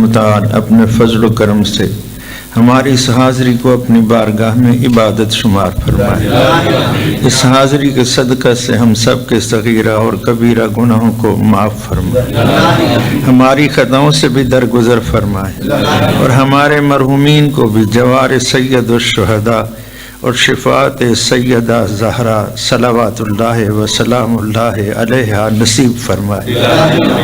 متعال اپنے فضل و کرم سے ہماری اس حاضری کو اپنی بارگاہ میں عبادت شمار فرمائے۔ اس حاضری کے صدقہ سے ہم سب کے صغیرہ اور کبیرہ گناہوں کو معاف فرمائے، ہماری خطاؤں سے بھی درگزر فرمائے، اور ہمارے مرحومین کو بھی جوار سید الشہداء اور شفاعت سیدہ زہرا صلوات اللہ وسلام اللہ علیہ نصیب فرمائے۔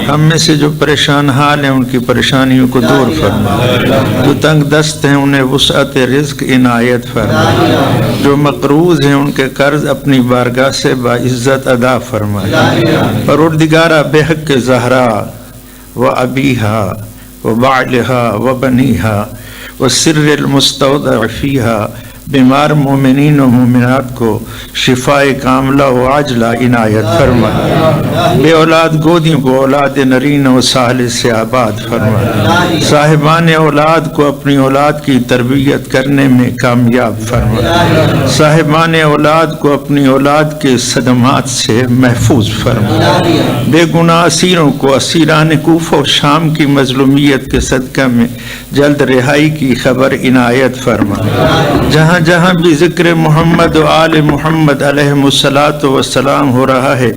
ہم میں سے جو پریشان حال ہیں ان کی پریشانیوں کو دور فرمائے، جو تنگ دست ہیں انہیں وسعت رزق عنایت فرمائے، جو مقروض ہیں ان کے قرض اپنی بارگاہ سے باعزت ادا فرمائے۔ پروردگارہ بحق کے زہرا و ابیہا و بعلہا و بنیہا و سر المستودع فیہا بیمار مومنین و مومنات کو شفاء کاملہ و عاجلہ عنایت فرمائے، بے اولاد گودیوں کو اولاد نرین و ساحل سے آباد فرمائے، صاحبان اولاد کو اپنی اولاد کی تربیت کرنے میں کامیاب فرمائے، صاحبان اولاد کو اپنی اولاد کے صدمات سے محفوظ فرمائے، بے گناہ اسیروں کو اسیران کوفہ و شام کی مظلومیت کے صدقہ میں جلد رہائی کی خبر عنایت فرمائے۔ جہاں جہاں بھی ذکر محمد و آل محمد علیہ الصلاۃ والسلام ہو رہا ہے،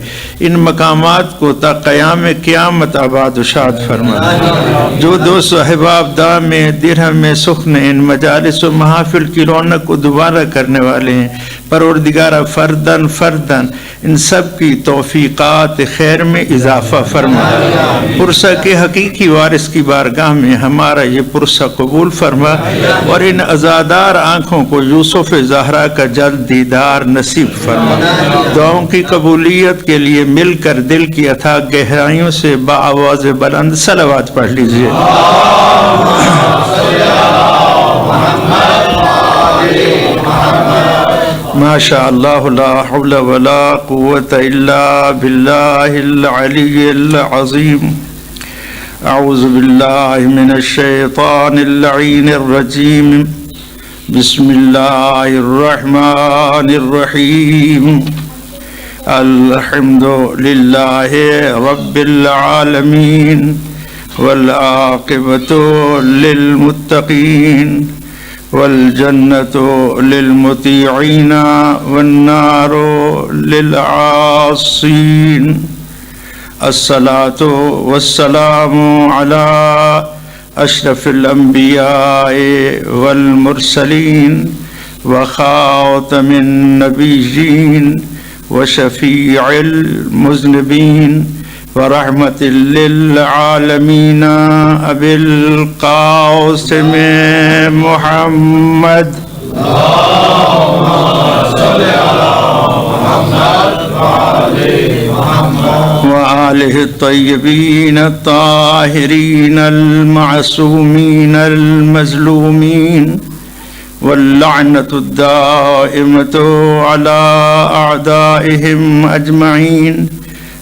ان مقامات کو تا قیام قیامت آباد و شاد فرمائے۔ جو دوست و احباب دام میں درہم میں سخن ان مجالس و محافل کی رونق کو دوبارہ کرنے والے ہیں، پروردگارہ فردن فردن ان سب کی توفیقات خیر میں اضافہ فرمائے۔ پرسہ کے حقیقی وارث کی بارگاہ میں ہمارا یہ پرسہ قبول فرما، اور ان عزادار آنکھوں کو یوسف زہرا کا جلد دیدار نصیب فرما۔ دعاؤں کی قبولیت کے لیے مل کر دل کی اتھاہ گہرائیوں سے بآواز بلند صلوات پڑھ لیجئے۔ ماشاء اللہ لا حول ولا قوة الا باللہ العلی العظیم۔ اعوذ باللہ من الشیطان اللعین الرجیم، بسم اللہ الرحمن الرحیم، الحمد للہ رب العالمین، والعاقبۃ للمتقین، والجنة للمطیعین، والنار للعاصین۔ الصلاة والسلام علی اشرف الانبیاء والمرسلین، وخاتم النبیین، وشفیع المذنبین، ورحمت للعالمین، ابی القاسم محمد۔ وآلہ الطیبین الطاہرین المعصومین المظلومین، واللعنۃ الدائمۃ علی اعدائہم اجمعین،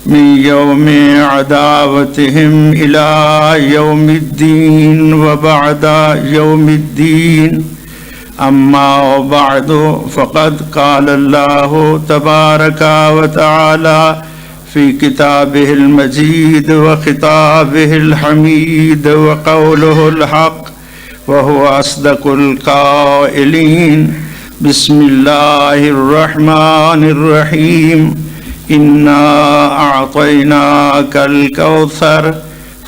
من یوم عداوتہم الی یوم الدین وبعد یوم الدین۔ اما بعد فقد قال اللہ تبارک وتعالی فی کتابہ المجید وخطابہ الحمید، وقولہ الحق وهو اصدق القائلین۔ بسم اللہ الرحمن الرحیم، انا اعطیناک الکوثر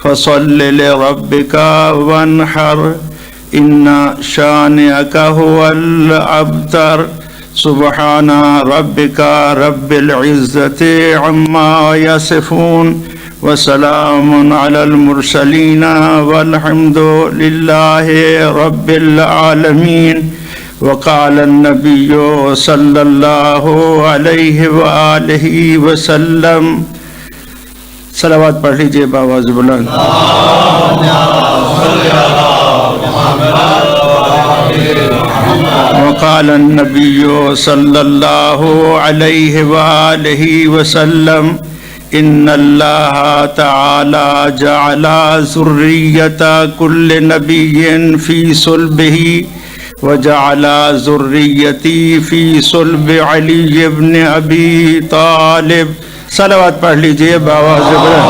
فصل لربک وانحر، ان شانئک هو الابتر۔ سبحان ربک رب العزة عما یصفون، وسلام علی المرسلین، والحمد للہ رب العالمین۔ وقال النبی صلی اللہ علیہ وآلہ وسلم۔ صلوات پڑھ لیجئے بآواز بلند۔ وقال النبی صلی اللہ علیہ وآلہ وسلم، ان اللہ تعالی جعل ذریۃ کل نبی فی صلبہ، وجعل ذریتی فی صلب علی بن ابی طالب۔ صلوات پڑھ لیجئے بآواز بلند۔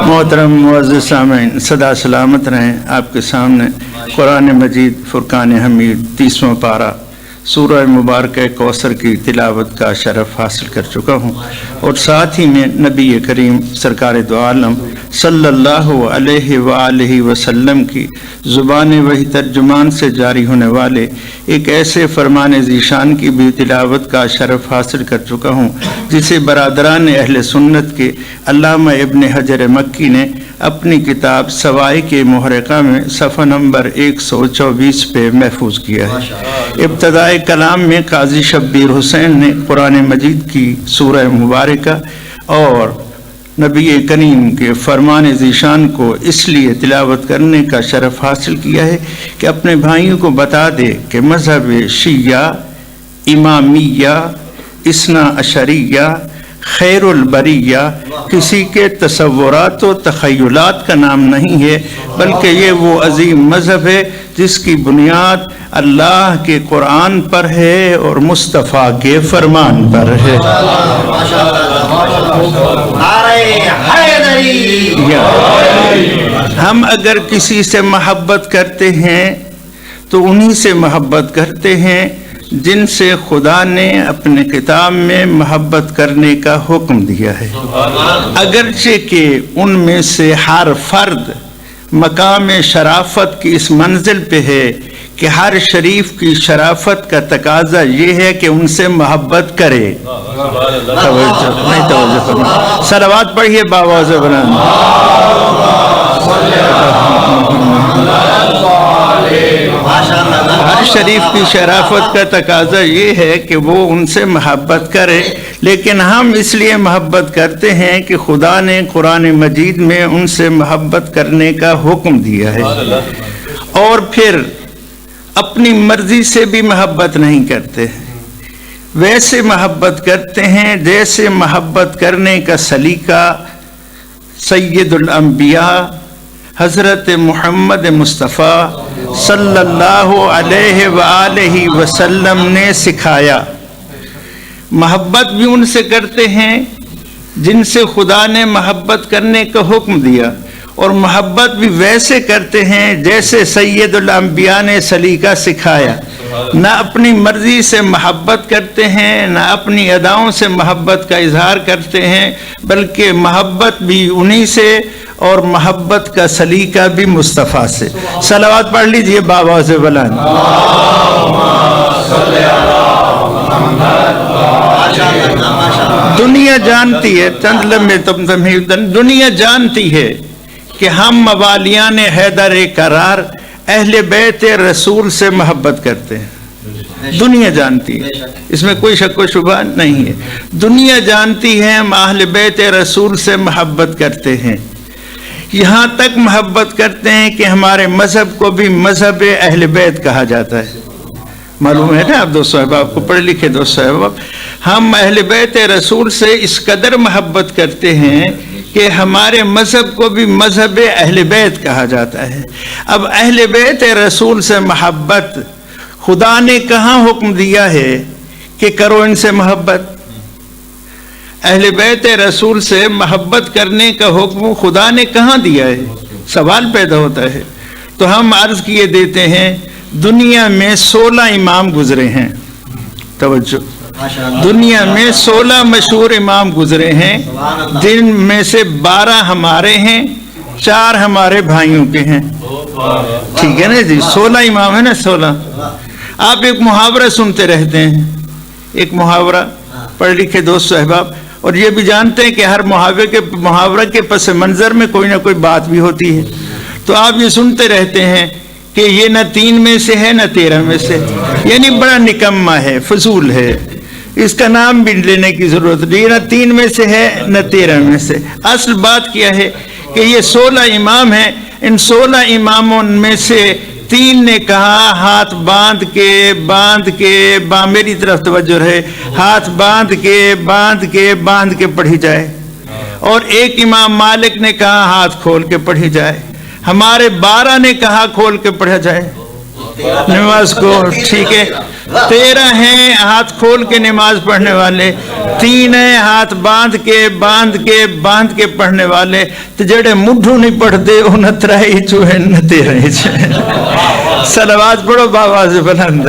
محترم معزز سامعین، صدا سلامت رہیں۔ آپ کے سامنے قرآن مجید فرقان حمید 30واں پارہ سورہ مبارکہ کوثر کی تلاوت کا شرف حاصل کر چکا ہوں، اور ساتھ ہی میں نبی کریم سرکار دو عالم صلی اللہ علیہ وآلہ وسلم کی زبان وحی ترجمان سے جاری ہونے والے ایک ایسے فرمان ذیشان کی بھی تلاوت کا شرف حاصل کر چکا ہوں جسے برادران اہل سنت کے علامہ ابن حجر مکی نے اپنی کتاب سوائق محرقہ میں صفحہ نمبر 124 پہ محفوظ کیا ہے۔ ابتدائی کلام میں قاضی شبیر حسین نے قرآن مجید کی سورہ مبارکہ اور نبی کریم کے فرمان ذیشان کو اس لیے تلاوت کرنے کا شرف حاصل کیا ہے کہ اپنے بھائیوں کو بتا دے کہ مذہب شیعہ، امامیہ، اثنا عشریہ، خیر البریہ کسی کے تصورات و تخیلات کا نام نہیں ہے، بلکہ یہ وہ عظیم مذہب ہے جس کی بنیاد اللہ کے قرآن پر ہے اور مصطفیٰ کے فرمان پر ہے۔ ہم اگر کسی سے محبت کرتے ہیں تو انہی سے محبت کرتے ہیں جن سے خدا نے اپنے کتاب میں محبت کرنے کا حکم دیا ہے، اگرچہ کہ ان میں سے ہر فرد مقام شرافت کی اس منزل پہ ہے کہ ہر شریف کی شرافت کا تقاضا یہ ہے کہ ان سے محبت کرے۔ صلوات پڑھیے باواز بلند۔ ہر شریف کی شرافت کا تقاضا یہ ہے کہ وہ ان سے محبت کرے، لیکن ہم اس لیے محبت کرتے ہیں کہ خدا نے قرآن مجید میں ان سے محبت کرنے کا حکم دیا ہے، اور پھر اپنی مرضی سے بھی محبت نہیں کرتے، ویسے محبت کرتے ہیں جیسے محبت کرنے کا سلیقہ سید الانبیاء حضرت محمد مصطفیٰ صلی اللہ علیہ وآلہ وسلم نے سکھایا۔ محبت بھی ان سے کرتے ہیں جن سے خدا نے محبت کرنے کا حکم دیا، اور محبت بھی ویسے کرتے ہیں جیسے سید الانبیاء نے سلیقہ سکھایا۔ نہ اپنی مرضی سے محبت کرتے ہیں، نہ اپنی اداؤں سے محبت کا اظہار کرتے ہیں، بلکہ محبت بھی انہی سے اور محبت کا سلیقہ بھی مصطفیٰ سے۔ صلوات پڑھ لیجئے باواز بلند۔ دنیا جانتی ہے، چند لمحے دنیا جانتی ہے کہ ہم موالیان حیدر کرار اہل بیت رسول سے محبت کرتے ہیں۔ دنیا جانتی ہے، اس میں کوئی شک و شبہ نہیں ہے۔ دنیا جانتی ہے ہم اہل بیت رسول سے محبت کرتے ہیں، یہاں تک محبت کرتے ہیں کہ ہمارے مذہب کو بھی مذہب اہل بیت کہا جاتا ہے۔ معلوم ہے نا آپ دوست احباب کو، پڑھے لکھے دوست احباب، ہم اہل بیت رسول سے اس قدر محبت کرتے ہیں کہ ہمارے مذہب کو بھی مذہب اہل بیت کہا جاتا ہے۔ اب اہل بیت رسول سے محبت خدا نے کہاں حکم دیا ہے کہ کرو ان سے محبت؟ اہل بیت رسول سے محبت کرنے کا حکم خدا نے کہاں دیا ہے؟ سوال پیدا ہوتا ہے۔ تو ہم عرض کیے دیتے ہیں، دنیا میں 16 امام گزرے ہیں، توجہ، دنیا میں 16 مشہور امام گزرے ہیں، جن میں سے 12 ہمارے ہیں، 4 ہمارے بھائیوں کے ہیں۔ ٹھیک ہے نا جی، 16 امام ہیں نا، 16۔ آپ ایک محاورہ سنتے رہتے ہیں، ایک محاورہ، پڑھ لکھے دوست احباب، اور یہ بھی جانتے ہیں کہ ہر محاورہ کے پس منظر میں کوئی نہ کوئی بات بھی ہوتی ہے۔ تو آپ یہ سنتے رہتے ہیں کہ یہ نہ 3 میں سے ہے نہ 13 میں سے، یعنی بڑا نکمہ ہے، فضول ہے، اس کا نام بھی لینے کی ضرورت نہیں، نہ 3 میں سے ہے نہ 13 میں سے۔ اصل بات کیا ہے کہ یہ 16 امام ہیں، ان 16 اماموں میں سے 3 نے کہا ہاتھ باندھ کے میری طرف توجہ ہے، ہاتھ باندھ کے پڑھی جائے، اور ایک امام مالک نے کہا ہاتھ کھول کے پڑھی جائے، ہمارے 12 نے کہا کھول کے پڑھا جائے۔ نماز کو ٹھیک ہے 13 ہیں ہاتھ کھول کے نماز پڑھنے والے 3 ہیں ہاتھ باندھ کے پڑھنے والے تو جڑے مڈھو نہیں پڑھتے وہ نہ 3 چوہے نہ 13 صلوات پڑھو باواز بلند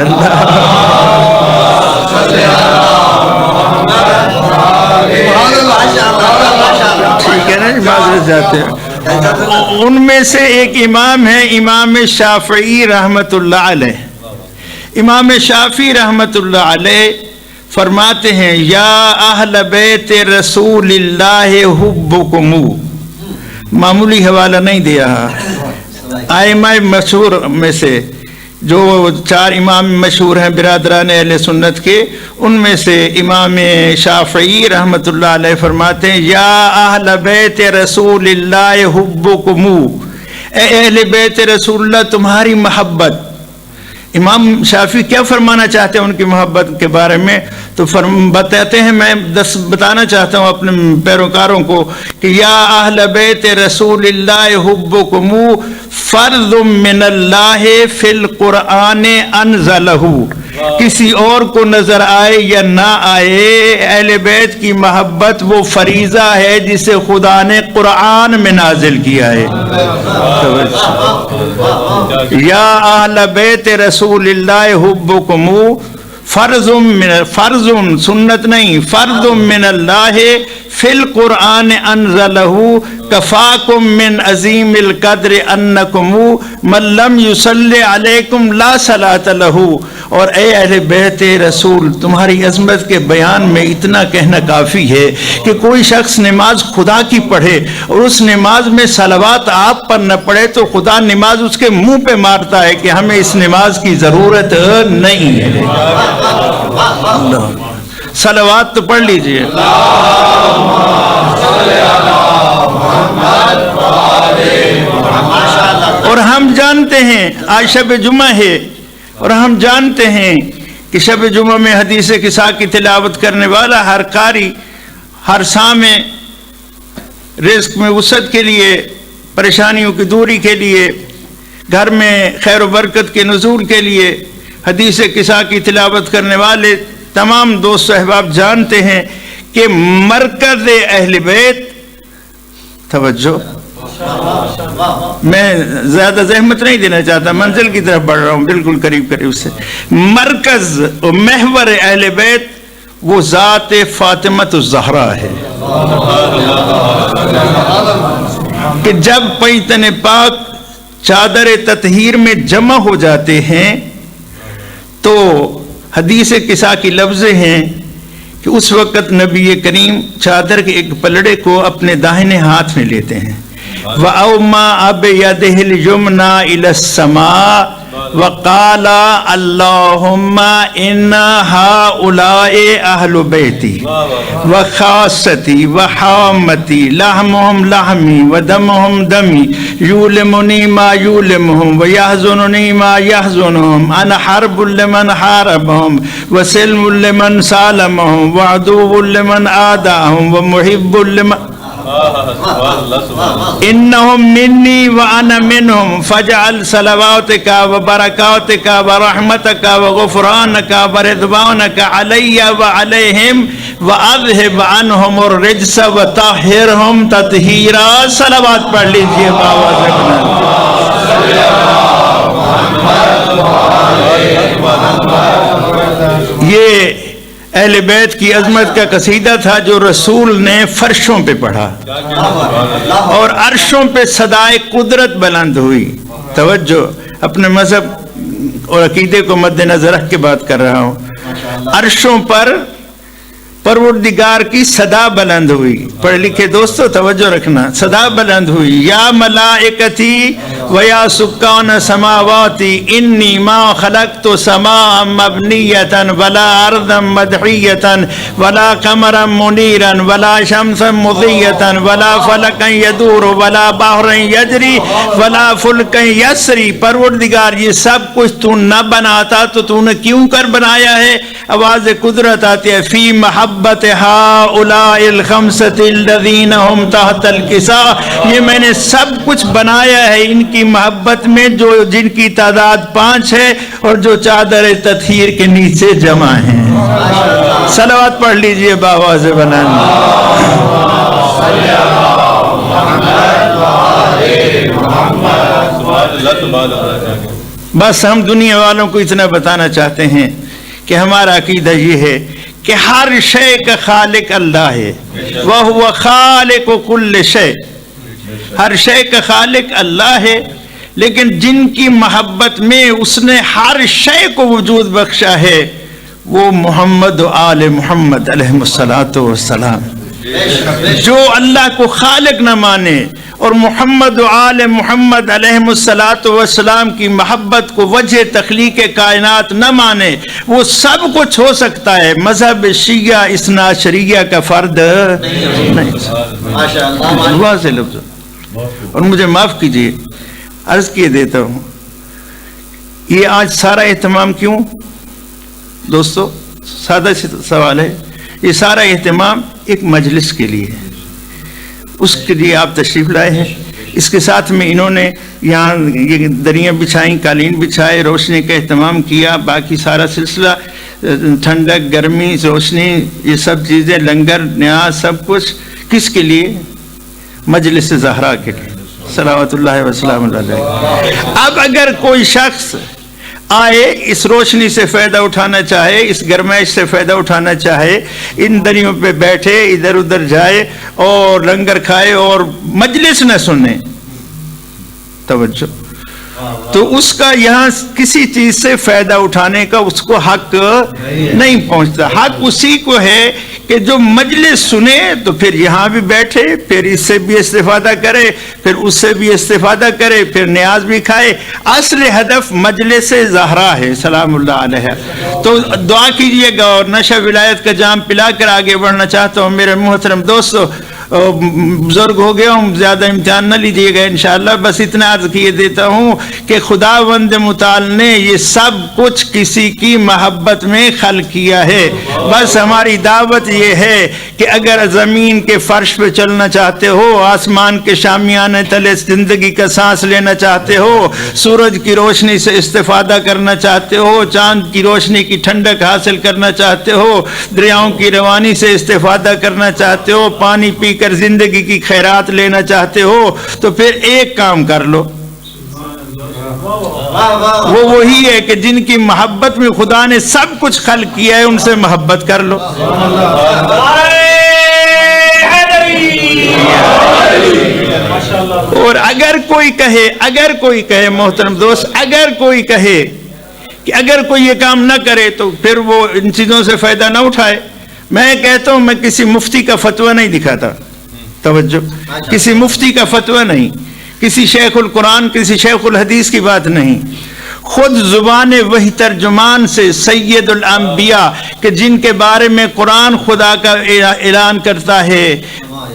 ٹھیک ہے نا معذرت جاتے ہیں ان میں سے ایک امام ہے امام شافعی رحمت اللہ علیہ امام شافعی رحمت اللہ علیہ فرماتے ہیں یا اہل بیت رسول اللہ حبکم معمولی حوالہ نہیں دیا ائمہ مشہور میں سے جو 4 امام مشہور ہیں برادران اہل سنت کے ان میں سے امام شافعی رحمت اللہ علیہ فرماتے ہیں یا اہل بیت رسول اللہ حبکم اے اہل بیت رسول اللہ تمہاری محبت امام شافعی کیا فرمانا چاہتے ہیں ان کی محبت کے بارے میں تو بتاتے ہیں میں بتانا چاہتا ہوں اپنے پیروکاروں کو کہ یا اہل بیت رسول اللہ حبکم فرض من اللہ فی القرآن انزلہ کسی اور کو نظر آئے یا نہ آئے اہل بیت کی محبت وہ فریضہ ہے جسے خدا نے قرآن میں نازل کیا ہے یا اہل بیت رسول اللہ حبکم فرض سنت نہیں فرض من اللہ فی القرآن انزلہ کفاکم من عظیم القدر انکم من لم یصلی علیکم لا صلاۃ لہ اور اے اہل بیت رسول تمہاری عظمت کے بیان میں اتنا کہنا کافی ہے کہ کوئی شخص نماز خدا کی پڑھے اور اس نماز میں صلوات آپ پر نہ پڑھے تو خدا نماز اس کے منہ پہ مارتا ہے کہ ہمیں اس نماز کی ضرورت نہیں ہے صلوات تو پڑھ لیجئے اور ہم جانتے ہیں آج شب جمعہ ہے اور ہم جانتے ہیں کہ شب جمعہ میں حدیث قصہ کی تلاوت کرنے والا ہر قاری ہر سامع رزق میں وسعت کے لیے پریشانیوں کی دوری کے لیے گھر میں خیر و برکت کے نزول کے لیے حدیث قصہ کی تلاوت کرنے والے تمام دوست احباب جانتے ہیں کہ مرکز اہل بیت توجہ میں زیادہ زحمت نہیں دینا چاہتا منزل کی طرف بڑھ رہا ہوں بالکل قریب سے مرکز و محور اہل بیت وہ ذات فاطمۃ الزہرا ہے کہ جب پیتن پاک چادر تطہیر میں جمع ہو جاتے ہیں تو حدیث قصہ کی لفظ ہیں کہ اس وقت نبی کریم چادر کے ایک پلڑے کو اپنے داہنے ہاتھ میں لیتے ہیں وَأَوْمَا بِيَدِهِ الْيُمْنَى إِلَى السَّمَاءِ وَقَالَ اللَّهُمَّ إِنَّ هَؤُلَاءِ أَهْلُ بَيْتِي وَخَاصَّتِي وَحَامَّتِي لَحْمُهُمْ لَحْمِي وَدَمُهُمْ دَمِي يُؤْلِمُنِي مَا يُؤْلِمُهُمْ وَيَحْزُنُنِي مَا يَحْزُنُهُمْ أَنَا حَرْبٌ لِمَنْ حَارَبَهُمْ وَسِلْمٌ لِمَنْ سَالَمَهُمْ وَعَدُوٌّ لِمَنْ عَادَاهُمْ وَمُحِبٌّ لِمَنْ انہم منی وانا منہم فاجعل صلواتک وبرکاتک ورحمتک وغفرانک ورضوانک علی وعلیہم واذہب عنہم الرجس وطہرہم تطہیرا صلوات پڑھ لیجئے باواز یہ اہل بیت کی عظمت کا قصیدہ تھا جو رسول نے فرشوں پہ پڑھا اور عرشوں پہ صدائے قدرت بلند ہوئی توجہ اپنے مذہب اور عقیدے کو مد نظر رکھ کے بات کر رہا ہوں عرشوں پر پروردگار کی صدا بلند ہوئی پڑھ لکھے دوستو توجہ رکھنا صدا بلند ہوئی یا ملائکتی ویا سکان سماواتی انی ما خلقت سماء مبنیتا ولا ارضا مدحیتا ولا قمرا منیرا ولا شمسا مضیتا ولا فلکا یدور ولا بحرا یجری ولا فلکا یسری پروردگار یہ سب کچھ تو نہ بناتا تو تو نے کیوں کر بنایا ہے آواز قدرت آتی ہے فی محبت محبت ہؤلاء الخمسۃ الذین هم تحت الکساء، یہ میں نے سب کچھ بنایا ہے ان کی محبت میں جو جن کی تعداد 5 ہے اور جو چادر تطہیر کے نیچے جمع ہیں۔ صلوات پڑھ لیجئے باواز بلند۔ بس ہم دنیا والوں کو اتنا بتانا چاہتے ہیں کہ ہمارا عقیدہ یہ ہے کہ ہر شے کا خالق اللہ ہے، وَهُوَ خَالِقُ كُلِّ شَيْءٍ، ہر شے کا خالق اللہ ہے، لیکن جن کی محبت میں اس نے ہر شے کو وجود بخشا ہے وہ محمد و آل محمد علیہ السلام۔ جو اللہ کو خالق نہ مانے اور محمد و آل محمد علیہ السلام کی محبت کو وجہ تخلیق کائنات نہ مانے، وہ سب کچھ ہو سکتا ہے، مذہب شیعہ اثنا عشریہ کا فرد نہیں۔ واضح لفظ۔ اور مجھے معاف کیجیے، عرض کیے دیتا ہوں، یہ آج سارا اہتمام کیوں دوستو؟ سادہ سوال ہے، یہ سارا اہتمام ایک مجلس کے لیے ہے، اس کے لیے آپ تشریف لائے ہیں۔ اس کے ساتھ میں انہوں نے یہاں یہ دریاں بچھائیں، قالین بچھائے، روشنی کا اہتمام کیا، باقی سارا سلسلہ، ٹھنڈک، گرمی، روشنی، یہ سب چیزیں، لنگر، نیاز، سب کچھ کس کے لیے؟ مجلس زہرا کے لیے، صلوات اللہ وسلام علیہ۔ اب اگر کوئی شخص آئے، اس روشنی سے فائدہ اٹھانا چاہے، اس گرمائش سے فائدہ اٹھانا چاہے، ان دریوں پہ بیٹھے، ادھر ادھر جائے اور لنگر کھائے اور مجلس نہ سنے، توجہ، تو اس کا یہاں کسی چیز سے فائدہ اٹھانے کا اس کو حق نہیں پہنچتا۔ حق اسی کو ہے کہ جو مجلس سنے تو پھر یہاں بھی بیٹھے، پھر اس سے بھی استفادہ کرے، پھر اس سے بھی استفادہ کرے، پھر نیاز بھی کھائے۔ اصل ہدف مجلس زہرا ہے سلام اللہ علیہ۔ تو دعا کیجئے گا، اور نشہ ولایت کا جام پلا کر آگے بڑھنا چاہتا ہوں۔ میرے محترم دوستو، بزرگ ہو گیا ہوں، زیادہ امتحان نہ لیجیے گا انشاءاللہ، بس اتنا عرض کیے دیتا ہوں کہ خداوند متعال نے یہ سب کچھ کسی کی محبت میں خلق کیا ہے۔ بس ہماری دعوت یہ ہے کہ اگر زمین کے فرش پہ چلنا چاہتے ہو، آسمان کے شامیانے تلے زندگی کا سانس لینا چاہتے ہو، سورج کی روشنی سے استفادہ کرنا چاہتے ہو، چاند کی روشنی کی ٹھنڈک حاصل کرنا چاہتے ہو، دریاؤں کی روانی سے استفادہ کرنا چاہتے ہو، پانی پی کر زندگی کی خیرات لینا چاہتے ہو، تو پھر ایک کام کر لو، وہ وہی ہے کہ جن کی محبت میں خدا نے سب کچھ خلق کیا ہے، ان سے محبت کر لو۔ اور اگر کوئی کہے محترم دوست، اگر کوئی کہے کہ اگر کوئی یہ کام نہ کرے تو پھر وہ ان چیزوں سے فائدہ نہ اٹھائے، میں کہتا ہوں، میں کسی مفتی کا فتویٰ نہیں دکھاتا، توجہ، کسی مفتی کا فتویٰ نہیں، کسی شیخ القرآن، کسی شیخ الحدیث کی بات نہیں، خود زبان وحی ترجمان سے سید الانبیاء کہ جن کے بارے میں قرآن خدا کا اعلان کرتا ہے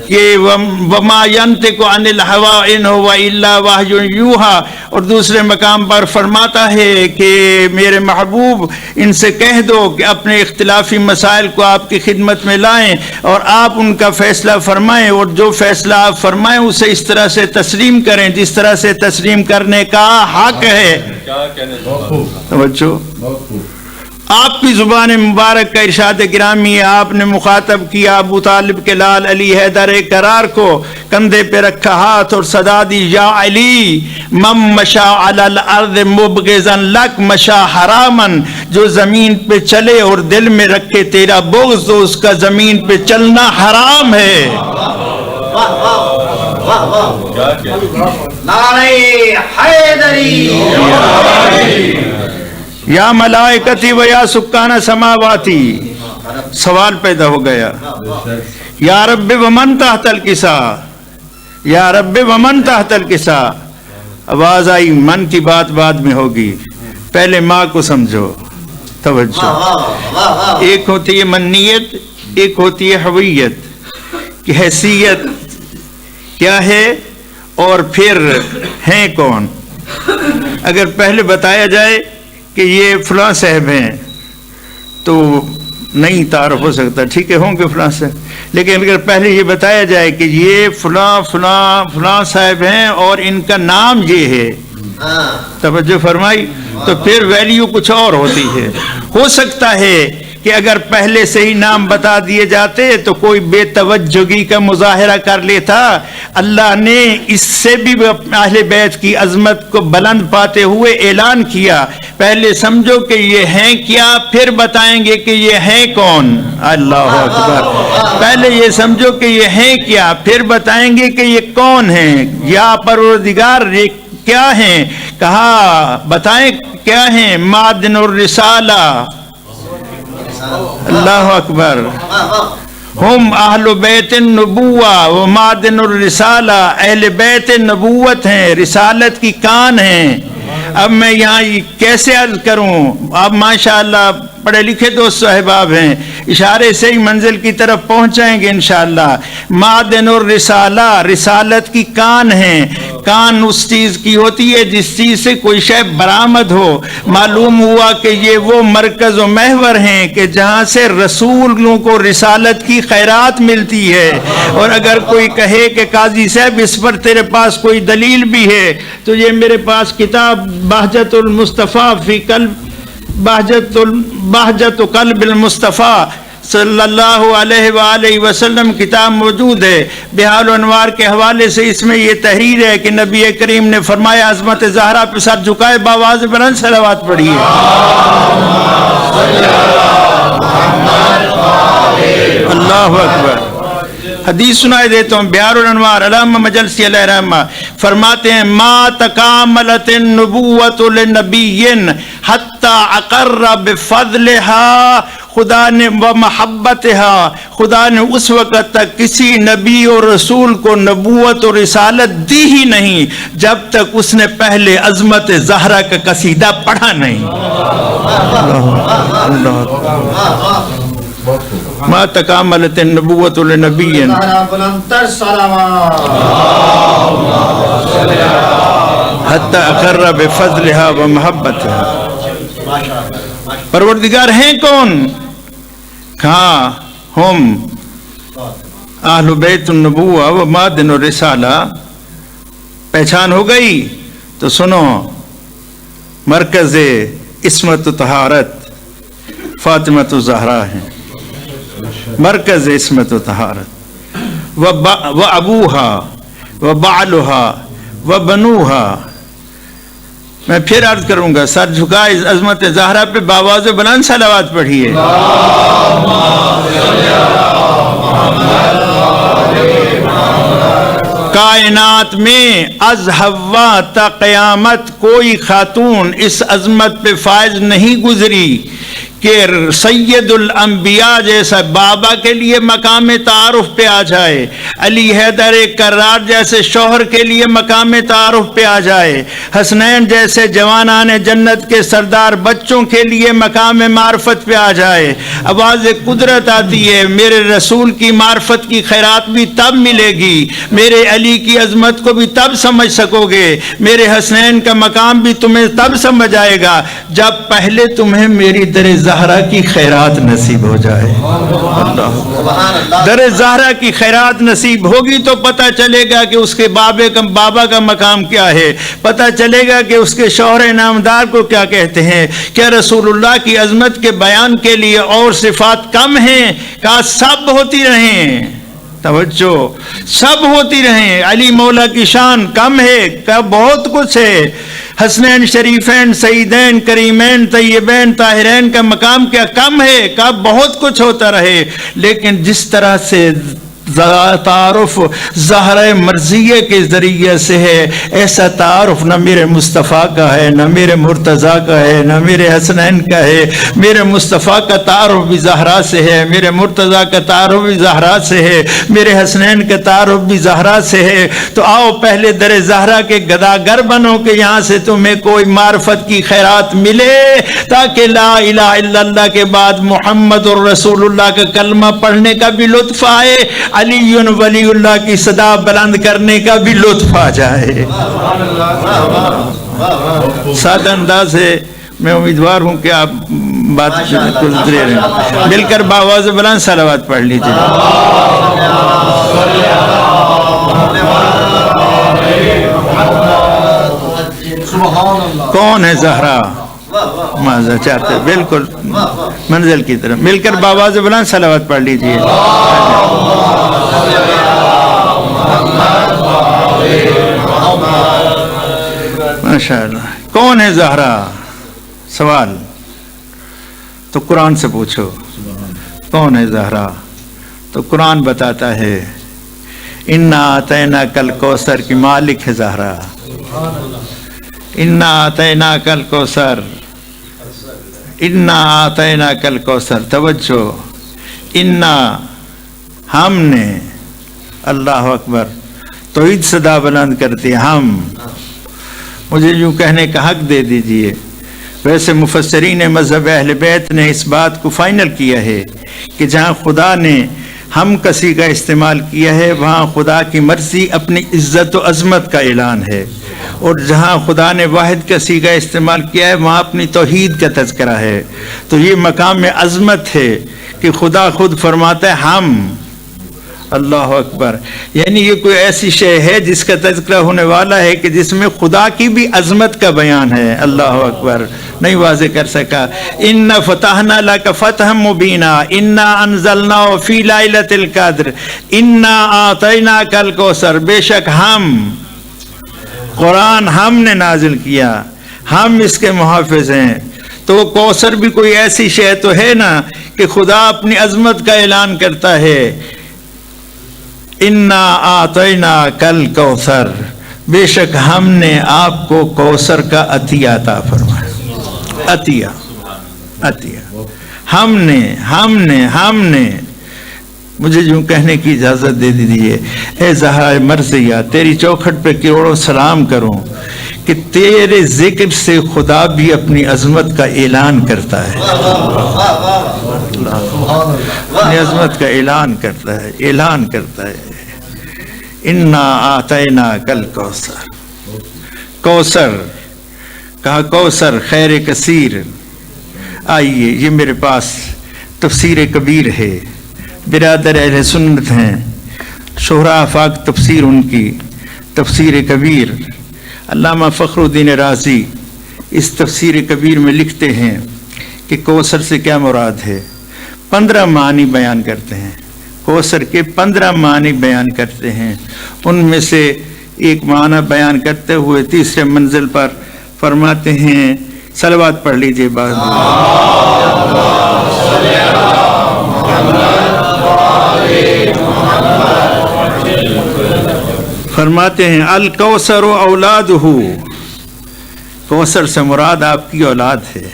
کہ وما ينطق عن الهوى ان هو الا وحی یوحى، اور دوسرے مقام پر فرماتا ہے کہ میرے محبوب ان سے کہہ دو کہ اپنے اختلافی مسائل کو آپ کی خدمت میں لائیں اور آپ ان کا فیصلہ فرمائیں، اور جو فیصلہ آپ فرمائیں اسے اس طرح سے تسلیم کریں جس طرح سے تسلیم کرنے کا حق ہے۔ توجہ، آپ کی زبان مبارک کا ارشاد گرامی ہے، آپ نے مخاطب کیا ابو طالب کے لال علی حیدر کرار کو، کندھے پہ رکھا ہاتھ اور صدا دی یا علی من مشا علی الارض مبغضا لک مشا حراما، جو زمین پہ چلے اور دل میں رکھے تیرا بغض تو اس کا زمین پہ چلنا حرام ہے۔ نعرہ حیدری، یا ملائکتی و یا سکان سماواتی، سوال پیدا ہو گیا، یا رب ومن تحت الکسا، یا رب ومن تحت الکسا، آواز آئی من کی بات بعد میں ہوگی، پہلے ماں کو سمجھو۔ توجہ، ایک ہوتی ہے منیت، ایک ہوتی ہے ہویت، کہ حیثیت کیا ہے اور پھر ہیں کون۔ اگر پہلے بتایا جائے کہ یہ فلاں صاحب ہیں تو نہیں تعارف ہو سکتا، ٹھیک ہے ہوں گے فلاں سے، لیکن اگر پہلے یہ بتایا جائے کہ یہ فلاں فلاں فلاں صاحب ہیں اور ان کا نام یہ ہے، توجہ فرمائی، تو پھر ویلیو کچھ اور ہوتی ہے۔ ہو سکتا ہے کہ اگر پہلے سے ہی نام بتا دیے جاتے تو کوئی بے توجہی کا مظاہرہ کر لیتا۔ اللہ نے اس سے بھی اہل بیت کی عظمت کو بلند پاتے ہوئے اعلان کیا، پہلے سمجھو کہ یہ ہیں کیا، پھر بتائیں گے کہ یہ ہیں کون۔ اللہ اکبر، پہلے یہ سمجھو کہ یہ ہیں کیا، پھر بتائیں گے کہ یہ کون ہیں۔ یا پروردگار یہ کیا ہیں؟ کہا بتائیں کیا ہیں؟ معدن الرسالہ، اللہ اکبر، ہم اہل بیت النبوہ و معدن الرسالہ، اہل بیت نبوت ہیں، رسالت کی کان ہیں۔ اب میں یہاں کیسے عرض کروں؟ اب ماشاءاللہ پڑھے لکھے دوست احباب ہیں، اشارے سے ہی منزل کی طرف پہنچائیں گے انشاءاللہ۔ معدن الرسالہ، رسالت کی کان ہیں۔ کان اس چیز کی ہوتی ہے جس چیز سے کوئی شے برآمد ہو۔ معلوم ہوا کہ یہ وہ مرکز و محور ہیں کہ جہاں سے رسولوں کو رسالت کی خیرات ملتی ہے۔ اور اگر کوئی کہے کہ قاضی صاحب اس پر تیرے پاس کوئی دلیل بھی ہے، تو یہ میرے پاس کتاب بہجت المصطفیٰ فی قلب بہجت قلب المصطفیٰ صلی اللہ علیہ وآلہ وسلم کتاب موجود ہے۔ بحال و انوار کے حوالے سے اس میں یہ تحریر ہے کہ نبی کریم نے فرمایا عظمت زہرا پہ سر جھکائے باواز بلند صلوات پڑھیے۔ اللہ اکبر۔ حدیث سنائے دیتا ہوں، بحار الانوار علامہ مجلسی علیہ رحمہ فرماتے ہیں ما تکاملت النبوت لنبی حتی اقر بفضلها، خدا نے و محبتها، خدا نے اس وقت تک کسی نبی اور رسول کو نبوت اور رسالت دی ہی نہیں جب تک اس نے پہلے عظمت زہرا کا قصیدہ پڑھا نہیں۔ اللہ ما تکاملت النبوت لنبی حتی اقر بفضلها و محبتها۔ پروردگار ہیں کون؟ کہاں ہم اہل بیت النبوہ و معدن الرسالہ۔ پہچان ہو گئی تو سنو، مرکز عصمت و طہارت فاطمۃ الزہرا ہے، مرکز عصمت و طہارت، و ابوہا و بعلہا و بنوہا۔ میں پھر عرض کروں گا، سر جھکائے عظمت زہرا پہ باواز بلند صلوات پڑھیے۔ کائنات میں از حوا تا قیامت کوئی خاتون اس عظمت پہ فائز نہیں گزری کہ سید الانبیاء جیسا بابا کے لیے مقام تعارف پہ آ جائے، علی حیدر کرار جیسے شوہر کے لیے مقام تعارف پہ آ جائے، حسنین جیسے جوانان جنت کے سردار بچوں کے لیے مقام معرفت پہ آ جائے۔ آواز قدرت آتی ہے، میرے رسول کی معرفت کی خیرات بھی تب ملے گی، میرے علی کی عظمت کو بھی تب سمجھ سکو گے، میرے حسنین کا مقام بھی تمہیں تب سمجھ آئے گا جب پہلے تمہیں میری در زہرا کی خیرات نصیب ہو جائے۔ در زہرا کی خیرات نصیب ہوگی تو پتہ چلے گا کہ اس کے بابا کا مقام کیا ہے، پتہ چلے گا کہ اس کے شوہر نامدار کو کیا کہتے ہیں۔ کیا رسول اللہ کی عظمت کے بیان کے لیے اور صفات کم ہیں؟ کاش سب ہوتی رہیں، توجہ، سب ہوتی رہیں۔ علی مولا کی شان کم ہے؟ کیا بہت کچھ ہے۔ حسنین شریفین سیدین کریمین طیبین طاہرین کا مقام کیا کم ہے؟ کا بہت کچھ ہوتا رہے، لیکن جس طرح سے تعارف زہرہ مرضیہ کے ذریعے سے ہے، ایسا تعارف نہ میرے مصطفیٰ کا ہے، نہ میرے مرتضیٰ کا ہے، نہ میرے حسنین کا ہے۔ میرے مصطفیٰ کا تعارف بھی زہرا سے ہے، میرے مرتضیٰ کا تعارف بھی زہرا سے ہے، میرے حسنین کا تعارف بھی زہرا سے ہے۔ تو آؤ پہلے در زہرا کے گداگر بنو کہ یہاں سے تمہیں کوئی معرفت کی خیرات ملے، تاکہ لا الہ الا اللہ کے بعد محمد الرسول اللہ کا کلمہ پڑھنے کا بھی لطف آئے، علی ولی اللہ کی صدا بلند کرنے کا بھی لطف آ جائے۔ سادہ انداز ہے میں امیدوار ہوں کہ آپ بات کو دے رہے ہیں. مل کر باواز بلند صلوات پڑھ لیجیے. کون ہے زہرا ماذا چاہتے؟ بالکل منزل کی طرف. مل کر باواز بلند صلوات پڑھ لیجیے. ماشاءاللہ. کون ہے زہرا؟ سوال تو قرآن سے پوچھو. کون ہے زہرا؟ تو قرآن بتاتا ہے انا اعطیناک الکوثر کی مالک ہے زہرا. انا اعطیناک الکوثر، انا اعطیناک الکوثر. توجہ، انا ہم نے، اللہ اکبر، توحید صدا بلند کرتے ہم. مجھے یوں کہنے کا حق دے دیجئے. ویسے مفسرین مذہب اہل بیت نے اس بات کو فائنل کیا ہے کہ جہاں خدا نے ہم کسی کا استعمال کیا ہے وہاں خدا کی مرضی اپنی عزت و عظمت کا اعلان ہے، اور جہاں خدا نے واحد کسی کا استعمال کیا ہے وہاں اپنی توحید کا تذکرہ ہے. تو یہ مقام میں عظمت ہے کہ خدا خود فرماتا ہے ہم. اللہ اکبر. یعنی یہ کوئی ایسی شے ہے جس کا تذکرہ ہونے والا ہے کہ جس میں خدا کی بھی عظمت کا بیان ہے. اللہ اکبر. نہیں واضح کر سکا. اِنَّا فَتَحْنَا لَكَ فَتْحًا مُبِينًا اِنَّا أَنزَلْنَاهُ فِي لَيْلَةِ الْقَدْرِ اِنَّا أَعْطَيْنَاكَ الْكَوْثَرَ. بے شک ہم، قرآن ہم نے نازل کیا، ہم اس کے محافظ ہیں. تو کوثر بھی کوئی ایسی شے تو ہے نا کہ خدا اپنی عظمت کا اعلان کرتا ہے. انا اعطیناک الکوثر، بے شک ہم نے آپ کو کوثر کا عطیہ عطا فرمایا. عطیہ، عطیہ. ہم نے مجھے یوں کہنے کی اجازت دے دیجیے. اے زہرا مرضیہ، تیری چوکھٹ پہ کروڑوں سلام کروں کہ تیرے ذکر سے خدا بھی اپنی عظمت کا اعلان کرتا ہے. اپنی عظمت کا اعلان کرتا ہے. انا اعطیناک الکوثر. کوثر کہا، کوثر خیر کثیر. آئیے، یہ میرے پاس تفسیر کبیر ہے، برادر اہل سنت ہیں، شہرا آفاق تفسیر ان کی تفسیر کبیر. علامہ فخر الدین رازی اس تفسیر کبیر میں لکھتے ہیں کہ کوثر سے کیا مراد ہے. 15 معنی بیان کرتے ہیں. کوثر کے 15 معنی بیان کرتے ہیں. ان میں سے ایک معنی بیان کرتے ہوئے تیسرے منزل پر فرماتے ہیں، صلوات پڑھ لیجئے. فرماتے ہیں الکوثر اولادہ، کوثر سے مراد آپ کی اولاد ہے.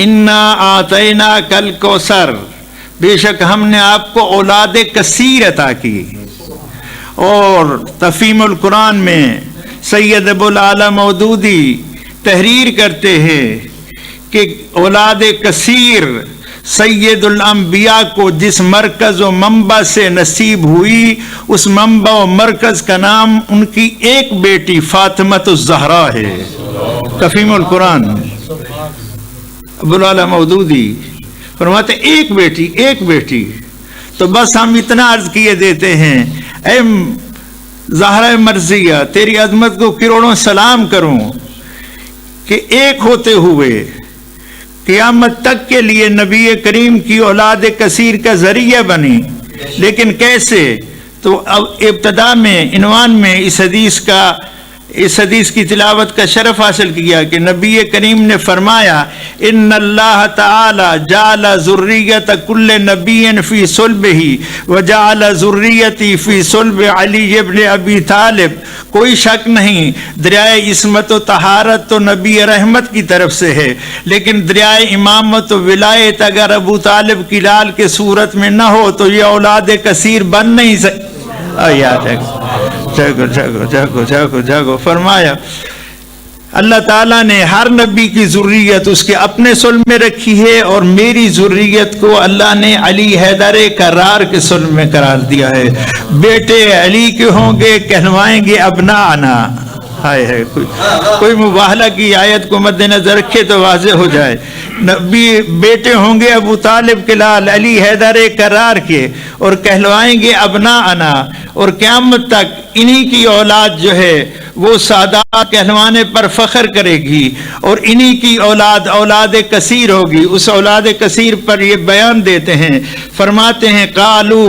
انا اعطیناک الکوثر، بے شک ہم نے آپ کو اولاد کثیر عطا کی. اور تفہیم القرآن میں سید ابو العالی مودودی تحریر کرتے ہیں کہ اولاد کثیر سید الانبیاء کو جس مرکز و منبع سے نصیب ہوئی، اس منبع و مرکز کا نام ان کی ایک بیٹی فاطمۃ الزہرا ہے. تفہیم القرآن ابو العالی مودودی فرماتے ایک بیٹی. تو بس ہم اتنا عرض کیے دیتے ہیں، اے زہرا مرضیہ، تیری عظمت کو کروڑوں سلام کروں کہ ایک ہوتے ہوئے قیامت تک کے لیے نبی کریم کی اولاد کثیر کا ذریعہ بنی. لیکن کیسے؟ تو ابتدا میں عنوان میں اس حدیث کی تلاوت کا شرف حاصل کیا کہ نبی کریم نے فرمایا ان اللہ تعالی جعل ذریت کل نبی فی صلبہ وجعل ذریتی فی صلب علی ابن ابی طالب. کوئی شک نہیں، دریائے عصمت و طہارت تو نبی رحمت کی طرف سے ہے، لیکن دریائے امامت و ولایت اگر ابو طالب کی لال کے صورت میں نہ ہو تو یہ اولاد کثیر بن نہیں سکتی. جاگو. فرمایا اللہ تعالیٰ نے ہر نبی کی ذریت اس کے اپنے صلب میں رکھی ہے، اور میری ذریت کو اللہ نے علی حیدر کرار کے صلب میں قرار دیا ہے. بیٹے علی کے ہوں گے، کہلوائیں گے ابناءنا. ہائے ہے کوئی مباہلہ کی آیت کو مد نظر رکھے تو واضح ہو جائے. نبی بیٹے ہوں گے ابو طالب کے لال علی حیدر کرار کے اور کہلوائیں گے ابناءنا, اور قیامت تک انہی کی اولاد جو ہے وہ سادات کہلوانے پر فخر کرے گی, اور انہی کی اولاد اولاد کثیر ہوگی. اس اولاد کثیر پر یہ بیان دیتے ہیں, فرماتے ہیں قالو,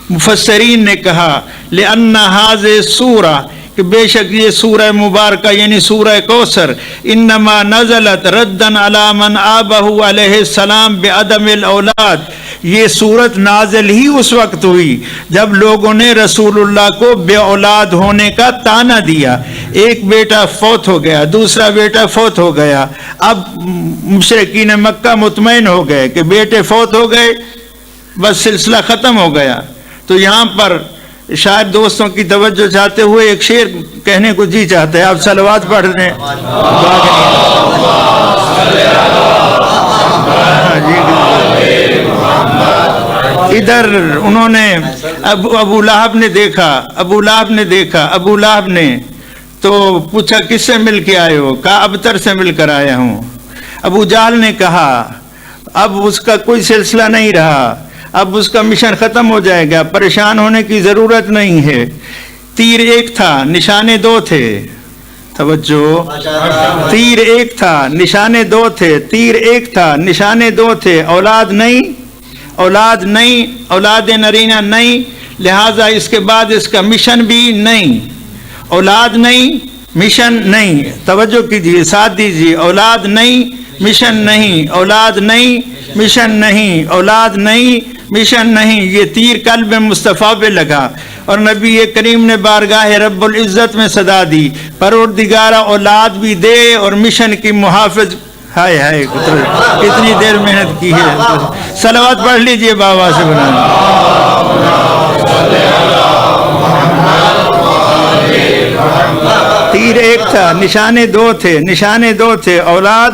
مفسرین نے کہا لأن هذه سورہ, کہ بے شک یہ سورہ مبارکہ یعنی سورہ کوثر انما نزلت ردن علی من آبہ علیہ السلام بعدم الاولاد, یہ صورت نازل ہی اس وقت ہوئی جب لوگوں نے رسول اللہ کو بے اولاد ہونے کا طعنہ دیا. ایک بیٹا فوت ہو گیا, دوسرا بیٹا فوت ہو گیا, اب مشرکین مکہ مطمئن ہو گئے کہ بیٹے فوت ہو گئے, بس سلسلہ ختم ہو گیا. تو یہاں پر شاید دوستوں کی توجہ چاہتے ہوئے ایک شعر کہنے کو جی چاہتا ہے. آپ صلوات پڑھ رہے ہیں, ادھر انہوں نے ابو لہب نے دیکھا, ابو لہب نے تو پوچھا کس سے مل کے آئے ہو, کہا ابتر سے مل کر آیا ہوں. ابو جہل نے کہا اب اس کا کوئی سلسلہ نہیں رہا, اب اس کا مشن ختم ہو جائے گا, پریشان ہونے کی ضرورت نہیں ہے. تیر ایک تھا نشانے دو تھے, توجہ, تیر ایک تھا نشانے دو تھے, تیر ایک تھا نشانے دو تھے, اولاد نہیں, اولاد نرینہ نہیں, لہٰذا اس کے بعد اس کا مشن بھی نہیں. اولاد نہیں, مشن نہیں, توجہ کیجیے, ساتھ دیجیے, اولاد نہیں, مشن نہیں, اولاد نہیں, مشن نہیں, اولاد نہیں, مشن نہیں. یہ تیر قلب مصطفیٰ پہ لگا اور نبی کریم نے بارگاہ رب العزت میں صدا دی, پروردگارہ اولاد بھی دے اور مشن کی محافظ. ہائے ہائے کتنی دیر محنت کی ہے. صلوات پڑھ لیجئے بابا سے بنا. تیر ایک تھا نشانے دو تھے, اولاد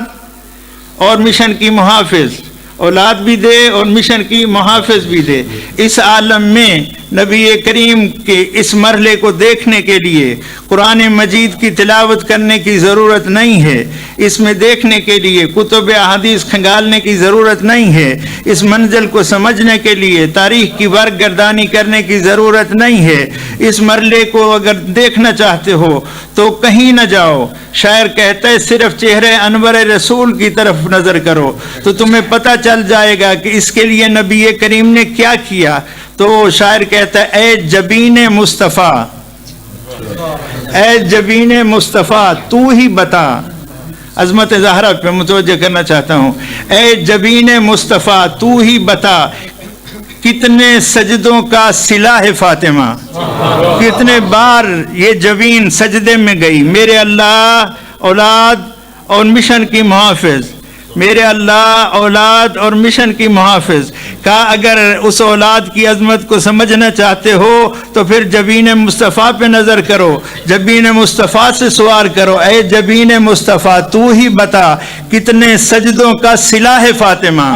اور مشن کی محافظ, اولاد بھی دے اور مشن کی محافظ بھی دے. اس عالم میں نبی کریم کے اس مرحلے کو دیکھنے کے لیے قرآن مجید کی تلاوت کرنے کی ضرورت نہیں ہے, اس میں دیکھنے کے لیے کتب احادیث کھنگالنے کی ضرورت نہیں ہے, اس منزل کو سمجھنے کے لیے تاریخ کی برگ گردانی کرنے کی ضرورت نہیں ہے. اس مرحلے کو اگر دیکھنا چاہتے ہو تو کہیں نہ جاؤ. شاعر کہتا ہے صرف چہرے انور رسول کی طرف نظر کرو تو تمہیں پتہ چل جائے گا کہ اس کے لیے نبی کریم نے کیا کیا. تو شاعر کہتا ہے اے جبین مصطفیٰ, اے جبین مصطفیٰ تو ہی بتا, عظمت زہرا پہ متوجہ کرنا چاہتا ہوں, اے جبین مصطفیٰ تو ہی بتا کتنے سجدوں کا صلہ ہے فاطمہ, کتنے بار یہ جبین سجدے میں گئی. میرے اللہ اولاد اور مشن کی محافظ, میرے اللہ اولاد اور مشن کی محافظ. کہا اگر اس اولاد کی عظمت کو سمجھنا چاہتے ہو تو پھر جبین مصطفیٰ پہ نظر کرو, جبین مصطفیٰ سے سوال کرو, اے جبین مصطفیٰ تو ہی بتا کتنے سجدوں کا صلہ ہے فاطمہ.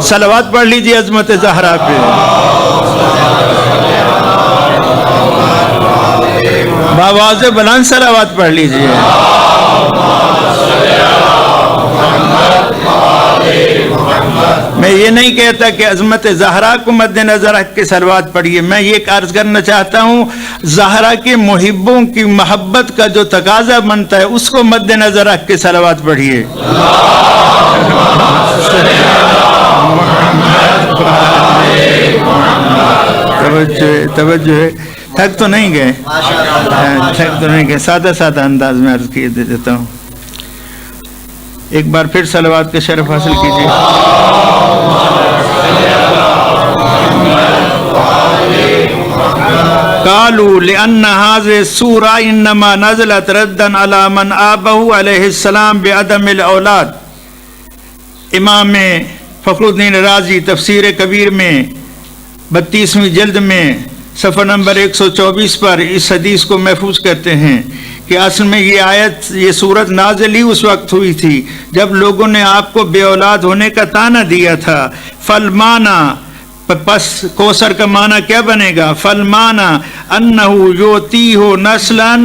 صلوات پڑھ لیجیے عظمت زہرا پہ. بآواز بلند صلوات پڑھ لیجیے. میں یہ نہیں کہتا کہ عظمت زہرا کو مد نظر رکھ کے صلوات پڑھیے, میں یہ عرض کرنا چاہتا ہوں زہرا کے محبوں کی محبت کا جو تقاضا بنتا ہے اس کو مد نظر رکھ کے صلوات پڑھیے. توجہ ہے, تھک تو نہیں گئے, سادہ سادہ انداز میں عرض کیے دیتا ہوں. ایک بار پھر صلوات کا شرف حاصل کیجیے. قالوا لأن هذه السورة انما نزلت ردا على من آبه علیہ السلام بعدم الاولاد. امام فخر الدین رازی تفسیر کبیر میں 32ویں جلد میں صفحہ نمبر 124 پر اس حدیث کو محفوظ کرتے ہیں کہ اصل میں یہ آیت, یہ صورت نازل ہی اس وقت ہوئی تھی جب لوگوں نے آپ کو بے اولاد ہونے کا طعنہ دیا تھا. فالمانا, پس کوثر کا معنی کیا بنے گا؟ فالمانا انہو یوتی ہو نسلاً,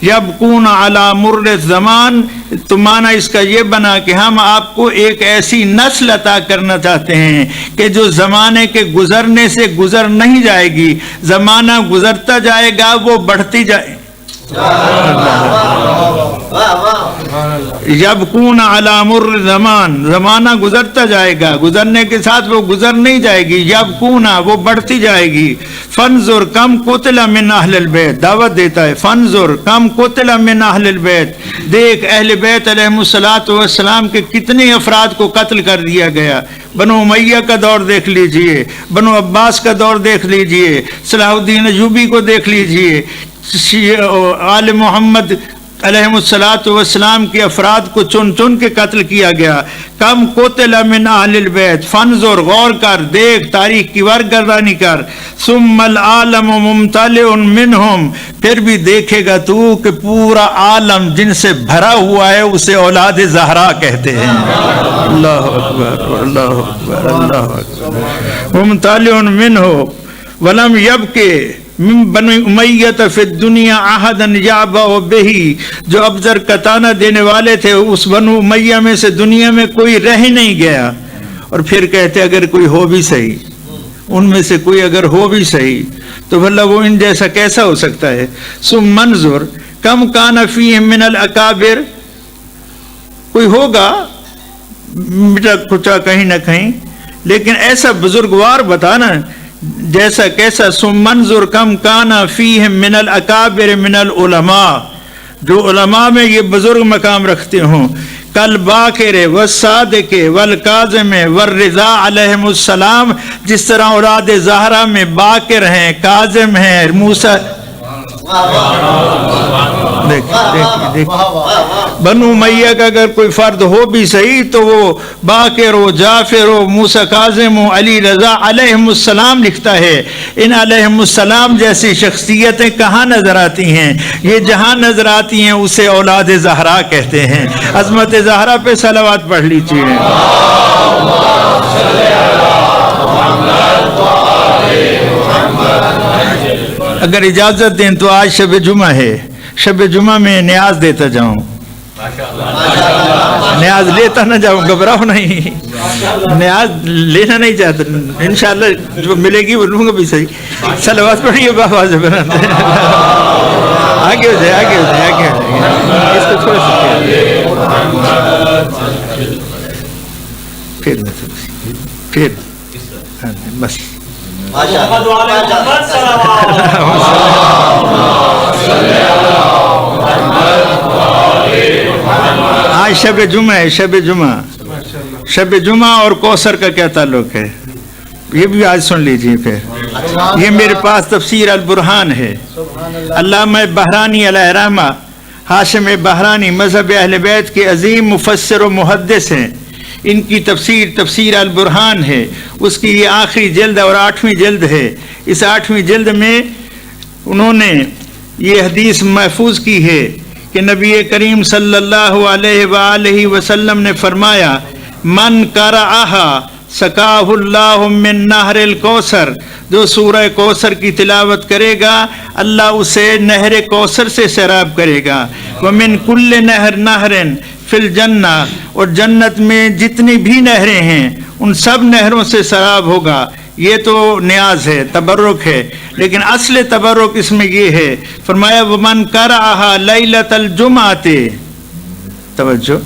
یبکون علی مر زمان، تو معنی اس کا یہ بنا کہ ہم آپ کو ایک ایسی نسل عطا کرنا چاہتے ہیں کہ جو زمانے کے گزرنے سے گزر نہیں جائے گی، زمانہ گزرتا جائے گا وہ بڑھتی جائے، یبکون علی مر زمان، زمانہ گزرتا جائے گا، گزرنے کے ساتھ وہ گزر نہیں جائے گی، یبکون وہ بڑھتی جائے گی۔ فانظر کم قتل من اہل البیت، دعوت دیتا ہے، فانظر کم قتل من اہل البیت، دیکھ اہل بیت علیہم السلام کے کتنے افراد کو قتل کر دیا گیا۔ بنو امیہ کا دور دیکھ لیجئے، بنو عباس کا دور دیکھ لیجئے، صلاح الدین ایوبی کو دیکھ لیجئے، آل محمد علیہم السلام کے افراد کو چن چن کے قتل کیا گیا۔ کم قتل من اہل البیت، فانظر غور کر، دیکھ، تاریخ کی ورگردانی کر، ثم العالم ممتلئ منہم، پھر بھی دیکھے گا تو کہ پورا عالم جن سے بھرا ہوا ہے اسے اولاد زہرا کہتے ہیں۔ اللہ اکبر اللہ اکبر اللہ اکبر۔ ممتلئ منہ ولم یبکے من بنی امیہ فی الدنیا احدا یعبأ بہ، جو ابزر کا طعنہ دینے والے تھے اس بنو امیہ میں سے دنیا میں کوئی رہ نہیں گیا۔ اور پھر کہتے اگر کوئی ہو بھی صحیح، ان میں سے کوئی اگر ہو بھی صحیح تو بھلا وہ ان جیسا کیسا ہو سکتا ہے۔ ثم منظر کم کان فیہم من الاکابر، کوئی ہوگا مٹا کچا کہیں نہ کہیں، لیکن ایسا بزرگوار بتانا جیسا کیسا۔ ثم منظر کم کان فیہم من الاکابر من العلماء، جو علماء میں یہ بزرگ مقام رکھتے ہوں، کل باکر والصادق والکاظم والرضا علیہم السلام، جس طرح اولاد زہرا میں باکر ہیں، کاظم ہیں، موسیٰ، دیکھ بنو امیہ کا اگر کوئی فرد ہو بھی صحیح تو وہ باکر ہو، جعفر ہو، موسیٰ کاظم ہو، علی رضا علیہم السلام لکھتا ہے۔ ان علیہم السلام جیسی شخصیتیں کہاں نظر آتی ہیں؟ یہ جہاں نظر آتی ہیں اسے اولاد زہرا کہتے ہیں۔ عظمت زہرا پہ صلوات پڑھ لیجیے۔ اگر اجازت دیں تو آج شب جمعہ ہے، شب جمعہ میں نیاز دیتا جاؤں، نیاز لیتا نہ جاؤں، گھبراؤ نہیں، نیاز لینا نہیں چاہتا، انشاءاللہ جو ملے گی وہ لوں گا بھی صحیح۔ صلوات پڑھیے بابا سے بناتے ہیں۔ آگے ہو جائے آگے ہو جائے آگے ہو جائے، اس کو تھوڑا سا پھر بس آج شب جمعہ ہے، شب جمعہ، شب جمعہ اور کوثر کا کیا تعلق ہے یہ بھی آج سن لیجئے۔ پھر یہ میرے پاس تفسیر البرہان ہے، علامہ بہرانی علیہ رحمہ، ہاشم بہرانی مذہب اہل بیت کے عظیم مفسر و محدث ہیں، ان کی تفسیر البرہان ہے، اس کی یہ آخری جلد اور 8ویں جلد ہے۔ اس 8ویں جلد میں انہوں نے یہ حدیث محفوظ کی ہے کہ نبی کریم صلی اللہ علیہ وآلہ وسلم نے فرمایا، من قرأہا سقاہ اللہ من نہر الکوثر، جو سورہ کوثر کی تلاوت کرے گا اللہ اسے نہر کوثر سے سیراب کرے گا۔ ومن کل نہر فی الجنہ، اور جنت میں جتنی بھی نہریں ہیں ان سب نہروں سے سیراب ہوگا۔ یہ تو نیاز ہے، تبرک ہے، لیکن اصل تبرک اس میں یہ ہے، فرمایا ومن قرأہا لیلۃ الجمعۃ، توجہ،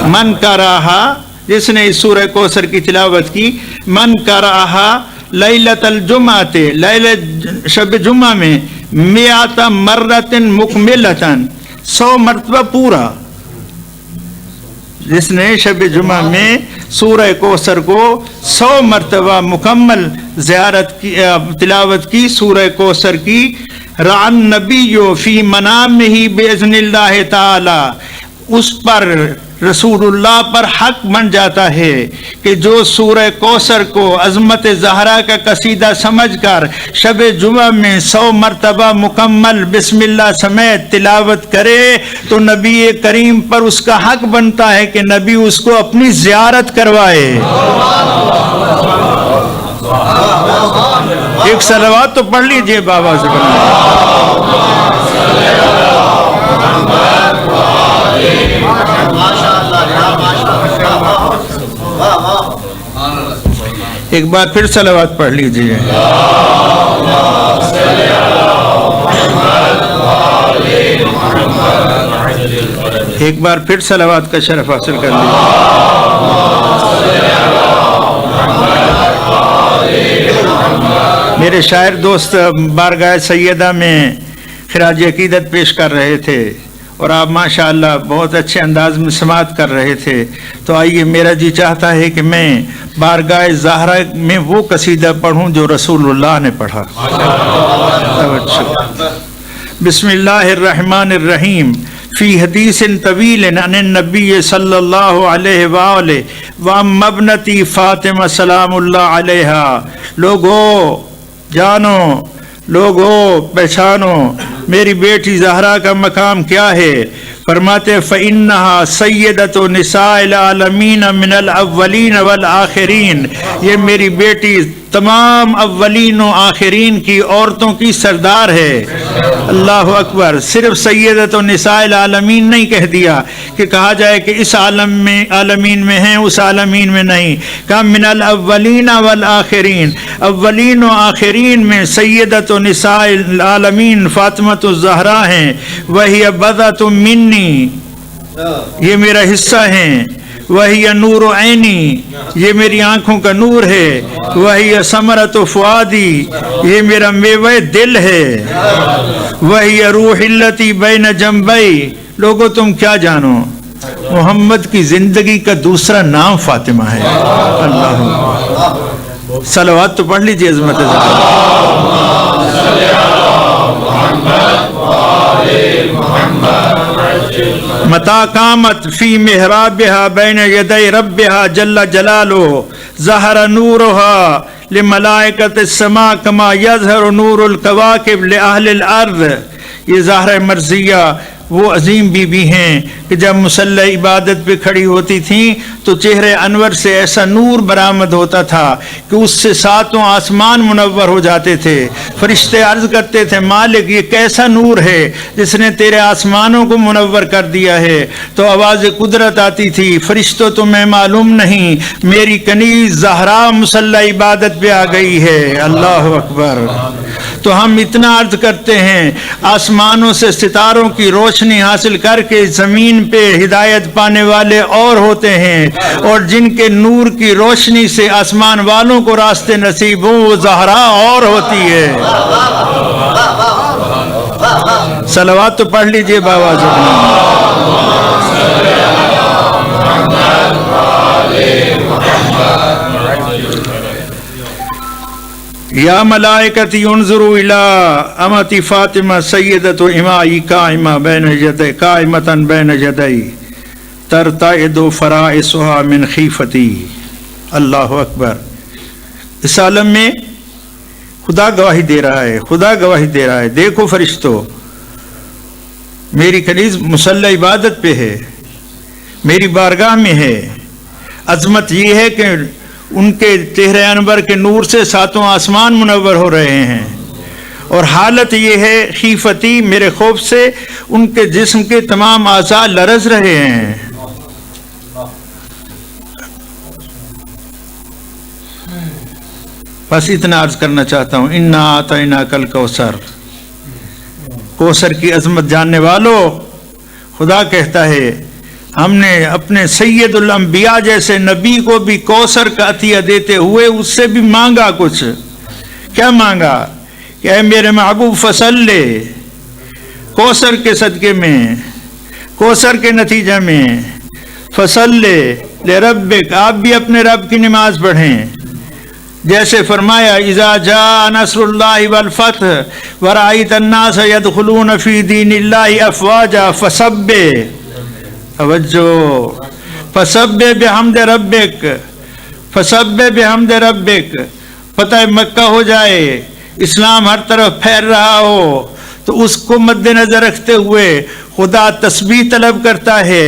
من قرأہا، جس نے اس سورہ کوثر کی تلاوت کی، من قرأہا لیلۃ الجمعۃ، شب جمعہ میں، 100 مرۃ مکملۃ، 100 مرتبہ پورا، جس نے شب جمعہ میں سورہ کوثر کو 100 مرتبہ مکمل زیارت کی، تلاوت کی سورہ کوثر کی، رعى النبی فی منامہ باذن اللہ تعالی، اس پر رسول اللہ پر حق بن جاتا ہے کہ جو سورہ کوثر کو عظمت زہرا کا قصیدہ سمجھ کر شب جمعہ میں 100 مرتبہ مکمل بسم اللہ سمیت تلاوت کرے تو نبی کریم پر اس کا حق بنتا ہے کہ نبی اس کو اپنی زیارت کروائے۔ ایک صلوات تو پڑھ لیجئے بابا سے۔ ایک بار پھر صلوات پڑھ لیجیے. ایک بار پھر صلوات کا شرف حاصل کر لیجیے. میرے شاعر دوست بارگاہ سیدہ میں خراج عقیدت پیش کر رہے تھے اور آپ ماشاءاللہ بہت اچھے انداز میں سماعت کر رہے تھے. تو آئیے، میرا جی چاہتا ہے کہ میں بارگاہ زہرا میں وہ قصیدہ پڑھوں جو رسول اللہ نے پڑھا. بسم اللہ الرحمن الرحیم. فی حدیث طویل عن النبی صلی اللہ علیہ وآلہ وام ابنتی فاطمہ سلام اللہ علیہا. لوگو جانو، لوگو پہچانو میری بیٹی زہرا کا مقام کیا ہے. فرماتے فَإِنَّهَا سَيِّدَةُ نِسَاءِ الْعَالَمِينَ مِنَ الْأَوَّلِينَ وَالْآخِرِينَ. یہ میری بیٹی تمام اولین و آخرین کی عورتوں کی سردار ہے. اللہ اکبر. صرف سیدۃ نساء العالمین نہیں کہہ دیا کہ کہا جائے کہ اس عالم میں عالمین میں ہیں، اس عالمین میں نہیں. کہا من الاولین والآخرین، اولین و آخرین میں سیدۃ نساء العالمین فاطمۃ الزہرا ہیں. وہی بضعۃ منی، یہ میرا حصہ ہیں. وہی نور عینی، یہ میری آنکھوں کا نور ہے. وہی ثمرۃ فؤادی، یہ میرا میوہ دل ہے. وہی روح التی بین جنبی. لوگو تم کیا جانو، محمد کی زندگی کا دوسرا نام فاطمہ ہے. اللہ، صلوات تو پڑھ لیجیے عظمت متا قامت فی محرابها بین یدی ربها جل جلالہ ظہر نورها لملائکۃ السماء کما یظہر نور الکواکب لأہل الارض. یہ زہرہ مرضیہ وہ عظیم بی بی ہیں کہ جب مصلی عبادت پہ کھڑی ہوتی تھیں تو چہرے انور سے ایسا نور برآمد ہوتا تھا کہ اس سے ساتوں آسمان منور ہو جاتے تھے. فرشتے عرض کرتے تھے مالک یہ کیسا نور ہے جس نے تیرے آسمانوں کو منور کر دیا ہے. تو آواز قدرت آتی تھی فرشتوں تمہیں معلوم نہیں میری کنیز زہرا مصلی عبادت پہ آ گئی ہے. اللہ اکبر. تو ہم اتنا عرض کرتے ہیں آسمانوں سے ستاروں کی روشنی حاصل کر کے زمین پہ ہدایت پانے والے اور ہوتے ہیں، اور جن کے نور کی روشنی سے آسمان والوں کو راستے نصیب ہوں وہ زہرا اور ہوتی ہے. صلوات تو پڑھ لیجئے بابا یا ملائکتی انظروا الی امتی فاطمہ سیدۃ امائی قائمہ بین یدی قائمۃ بین یدی ترتعد فرائصها من خیفتی. اللہ اکبر. اس عالم میں خدا گواہی دے رہا ہے، خدا گواہی دے رہا ہے. دیکھو فرشتو، میری کنیز مصلی عبادت پہ ہے، میری بارگاہ میں ہے. عظمت یہ ہے کہ ان کے چہرے انور کے نور سے ساتوں آسمان منور ہو رہے ہیں، اور حالت یہ ہے خیفتی میرے خوف سے ان کے جسم کے تمام اعضاء لرز رہے ہیں. بس اتنا عرض کرنا چاہتا ہوں انا اعطیناک الکوثر. کوثر کی عظمت جاننے والوں، خدا کہتا ہے ہم نے اپنے سید الانبیاء جیسے نبی کو بھی کوثر کا عطیہ دیتے ہوئے اس سے بھی مانگا. کچھ کیا مانگا کہ اے میرے محبوب فصلی، کوثر کے صدقے میں، کوثر کے نتیجہ میں فصلی لربک، آپ بھی اپنے رب کی نماز پڑھیں. جیسے فرمایا اذا جاء نصر اللہ والفتح ورأیت الناس يدخلون فی دین اللہ افواجا فسبح، توجہ، فسبح بحمد ربک، فسبح بحمد ربک. فتح مکہ ہو جائے، اسلام ہر طرف پھیل رہا ہو، تو اس کو مد نظر رکھتے ہوئے خدا تسبیح طلب کرتا ہے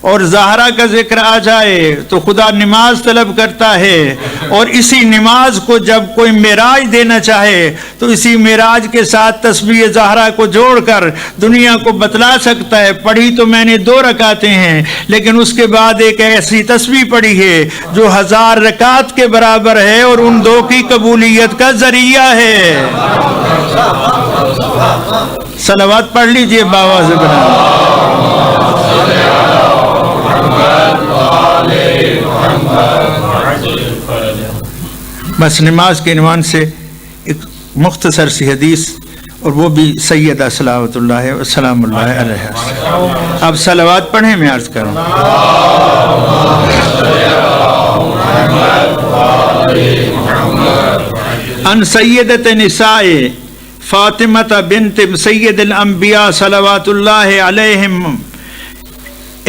اور زہرا کا ذکر آ جائے تو خدا نماز طلب کرتا ہے، اور اسی نماز کو جب کوئی معراج دینا چاہے تو اسی معراج کے ساتھ تسبیح زہرا کو جوڑ کر دنیا کو بتلا سکتا ہے پڑھی تو میں نے 2 رکعتیں ہیں، لیکن اس کے بعد ایک ایسی تسبیح پڑھی ہے جو 1000 رکعت کے برابر ہے اور ان 2 کی قبولیت کا ذریعہ ہے۔ صلوات پڑھ لیجئے باوا سے بنا۔ بس نماز کے عنوان سے ایک مختصر سی حدیث، اور وہ بھی سیدہ صلوات اللہ و سلام اللہ علیہ۔ اب صلوات پڑھیں، میں عرض کروں۔ ان سیدت نساء فاطمہ بنت سید الانبیاء صلوات اللہ علیہم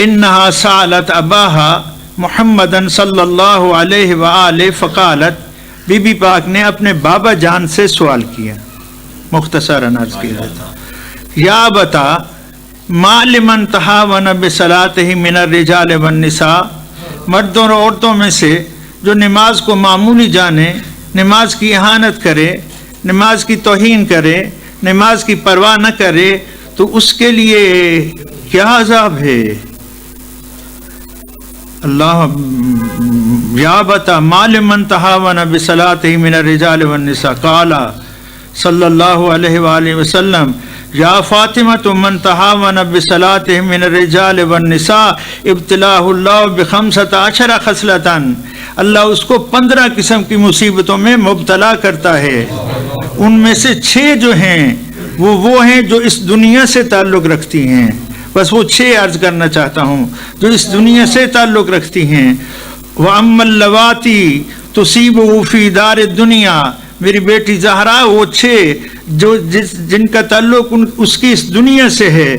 انہا سالت اباہا محمدن صلی اللہ علیہ وآلہ فقالت، بی بی پاک نے اپنے بابا جان سے سوال کیا، مختصراً عرض کیا تھا، یا بتا ما لمن تہاون بصلاتہ من الرجال والنساء، مردوں اور عورتوں میں سے جو نماز کو معمولی جانے، نماز کی اہانت کرے، نماز کی توہین کرے، نماز کی پرواہ نہ کرے، تو اس کے لیے کیا عذاب ہے؟ اللہ یا بتا ما لمن تہاون بصلاتہ من الرجال والنساء قال صلی اللہ علیہ وآلہ وسلم یا فاطمہ من تہاون بصلاتہ من الرجال والنساء ابتلاہ اللہ ب15 خصلۃ، اللہ اس کو 15 قسم کی مصیبتوں میں مبتلا کرتا ہے، ان میں سے 6 جو ہیں وہ ہیں جو اس دنیا سے تعلق رکھتی ہیں، بس وہ 6 عرض کرنا چاہتا ہوں جو اس دنیا سے تعلق رکھتی ہیں۔ وَأَمَّا اللَّوَاتِي تُصِيبُهُ فِي دَارِ الدُّنْيَا، میری بیٹی زہرا وہ 6 جو جن کا تعلق اس کی اس دنیا سے ہے،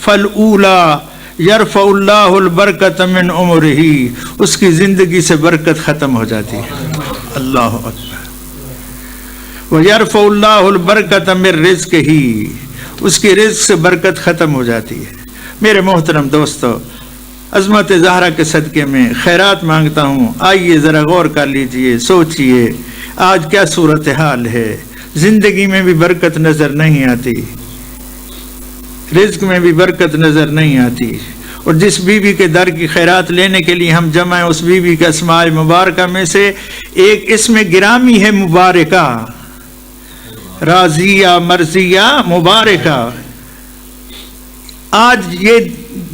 فَالْأُولَى يَرْفَعُ اللَّهُ الْبَرْكَةَ مِنْ عُمُرِهِ، اس کی زندگی سے برکت ختم ہو جاتی ہے۔ اللہ اکبر۔ وَيَرْفَعُ اللَّهُ الْبَرْكَةَ مِنْ رِزْقِهِ، اس کی رزق سے برکت ختم ہو جاتی ہے۔ میرے محترم دوستو، عظمت زہرا کے صدقے میں خیرات مانگتا ہوں، آئیے ذرا غور کر لیجئے، سوچئے آج کیا صورتحال ہے۔ زندگی میں بھی برکت نظر نہیں آتی، رزق میں بھی برکت نظر نہیں آتی، اور جس بیوی کے در کی خیرات لینے کے لیے ہم جمع ہیں، اس بیوی کے اسماء مبارکہ میں سے ایک اسم گرامی ہے مبارکہ، راضیہ مرضیہ مبارکہ۔ آج یہ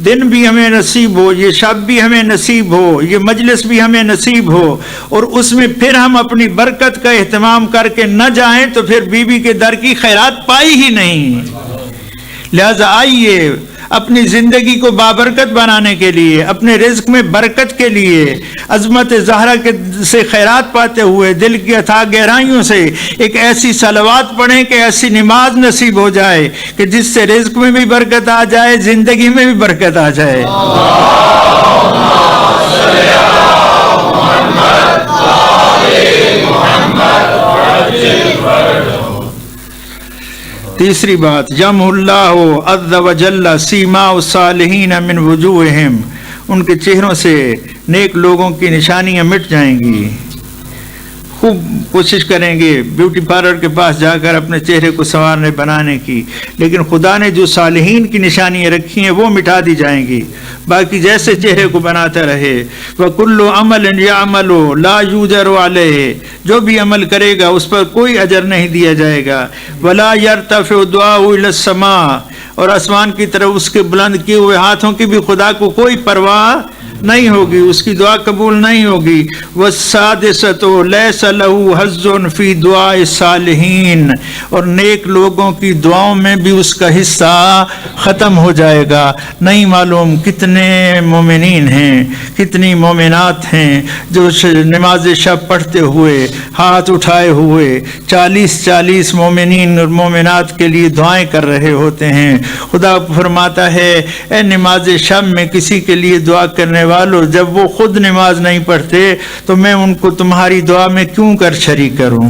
دن بھی ہمیں نصیب ہو، یہ شب بھی ہمیں نصیب ہو، یہ مجلس بھی ہمیں نصیب ہو، اور اس میں پھر ہم اپنی برکت کا اہتمام کر کے نہ جائیں تو پھر بیوی کے در کی خیرات پائی ہی نہیں۔ لہذا آئیے اپنی زندگی کو بابرکت بنانے کے لیے، اپنے رزق میں برکت کے لیے، عظمت زہرا کے سے خیرات پاتے ہوئے دل کی اتھاہ گہرائیوں سے ایک ایسی صلوات پڑھیں کہ ایسی نماز نصیب ہو جائے کہ جس سے رزق میں بھی برکت آ جائے، زندگی میں بھی برکت آ جائے۔ تیسری بات، یمحو اللہ عز وجل سیماء الصالحین من وجوہہم، ان کے چہروں سے نیک لوگوں کی نشانیاں مٹ جائیں گی۔ خوب کوشش کریں گے بیوٹی پارلر کے پاس جا کر اپنے چہرے کو سنوارنے بنانے کی، لیکن خدا نے جو صالحین کی نشانیاں رکھی ہیں وہ مٹا دی جائیں گی، باقی جیسے چہرے کو بناتا رہے۔ وَكُلُّ عَمَلٍ يَعْمَلُ لَا يُجَرُ عَلَيْهِ، جو بھی عمل کرے گا اس پر کوئی اجر نہیں دیا جائے گا۔ وَلَا يَرْتَفِعُ دُعَاؤُهُ إِلَى السَّمَاءِ، اور آسمان کی طرف اس کے بلند کیے ہوئے ہاتھوں کی بھی خدا کو کوئی پرواہ نہیں ہوگی، اس کی دعا قبول نہیں ہوگی۔ وَالسَّادِسَةُ لَيْسَ لَهُ حَظٌّ فِي دُعَاءِ الصَّالِحِينَ، اور نیک لوگوں کی دعاؤں میں بھی اس کا حصہ ختم ہو جائے گا۔ نہیں معلوم کتنے مومنین ہیں، کتنی مومنات ہیں جو نماز شب پڑھتے ہوئے ہاتھ اٹھائے ہوئے 40 مومنین اور مومنات کے لیے دعائیں کر رہے ہوتے ہیں۔ خدا فرماتا ہے اے نماز شب میں کسی کے لیے دعا کرنے والوں، جب وہ خود نماز نہیں پڑھتے تو میں ان کو تمہاری دعا میں کیوں کر شریک کروں؟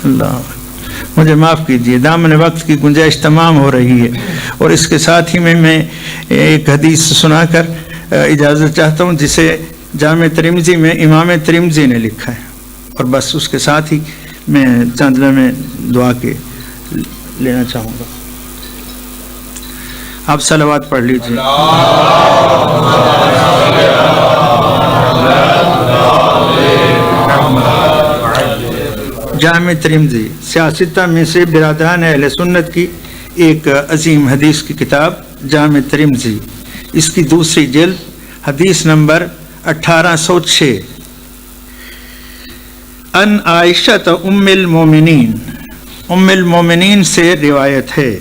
اللہ مجھے معاف کیجیے، دامن وقت کی گنجائش تمام ہو رہی ہے، اور اس کے ساتھ ہی میں ایک حدیث سنا کر اجازت چاہتا ہوں، جسے جامع ترمذی میں امام ترمذی نے لکھا ہے، اور بس اس کے ساتھ ہی میں چند میں دعا کے لینا چاہوں گا۔ آپ صلوات پڑھ لیجیے۔ جامع ترمذی سیاستہ میں سے برادران اہل سنت کی ایک عظیم حدیث کی کتاب جامع ترمذی، اس کی دوسری جلد، حدیث نمبر 1806۔ ان عائشہ ام المومنین سے روایت ہے،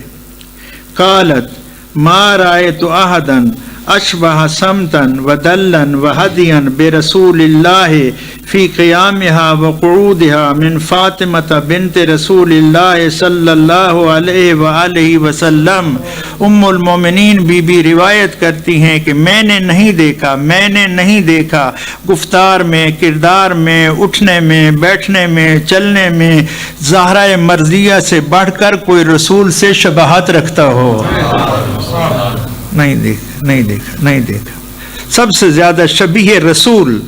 قالت ما رأيت احدا اشبہ سمتا ودلا وہدیا برسول اللہ فی قیامها وقعودها من فاطمة بنت رسول اللہ صلی اللہ علیہ وآلہ وسلم۔ ام المومنین بی بی روایت کرتی ہیں کہ میں نے نہیں دیکھا گفتار میں، کردار میں، اٹھنے میں، بیٹھنے میں، چلنے میں زہرہ مرضیہ سے بڑھ کر کوئی رسول سے شباہت رکھتا ہو۔ نہیں دیکھا سب سے زیادہ شبیہ رسول،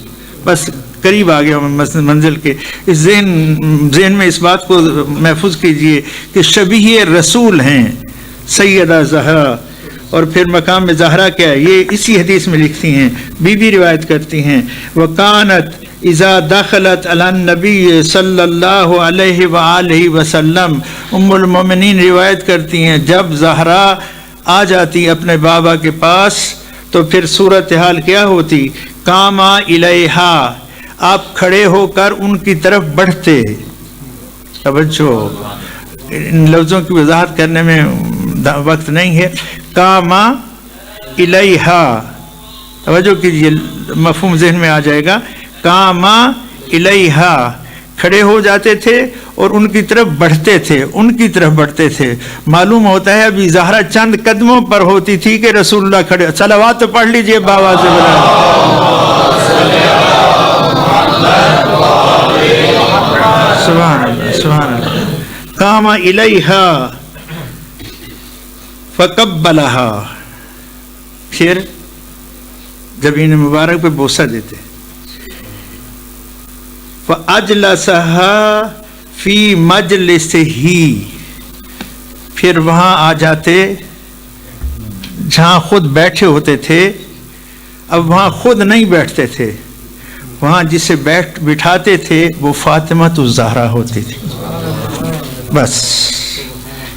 بس قریب آ گیا منزل کے، اس ذہن میں اس بات کو محفوظ کیجئے کہ شبیہ رسول ہیں سیدہ زہرا، اور پھر مقام زہرا کیا ہے یہ اسی حدیث میں لکھتی ہیں، بی بی روایت کرتی ہیں، وَكَانَتْ اذا دخلت علی النبی صلی اللہ علیہ وآلہ وسلم۔ ام المومنین روایت کرتی ہیں جب زہرا آ جاتی اپنے بابا کے پاس تو پھر صورتحال کیا ہوتی، قاما الیہا، آپ کھڑے ہو کر ان کی طرف بڑھتے۔ توجہ، ان لفظوں کی وضاحت کرنے میں وقت نہیں ہے۔ قاما الیہا، توجہ کیجیے، مفہوم ذہن میں آ جائے گا۔ قاما الیہا، کھڑے ہو جاتے تھے اور ان کی طرف بڑھتے تھے۔ معلوم ہوتا ہے ابھی زہرا چند قدموں پر ہوتی تھی کہ رسول اللہ کھڑے۔ صلوات تو پڑھ لیجئے بابا سے بلا۔ سبحان اللہ۔ قام الیہا فقبلہا، پھر جبین مبارک پہ بوسہ دیتے، فَأَجْلَسَهَا فِي مَجْلِسِهِ، پھر وہاں آ جاتے جہاں خود بیٹھے ہوتے تھے، اب وہاں خود نہیں بیٹھتے تھے، وہاں جسے بٹھاتے تھے وہ فاطمہ الزہرا ہوتی تھی۔ بس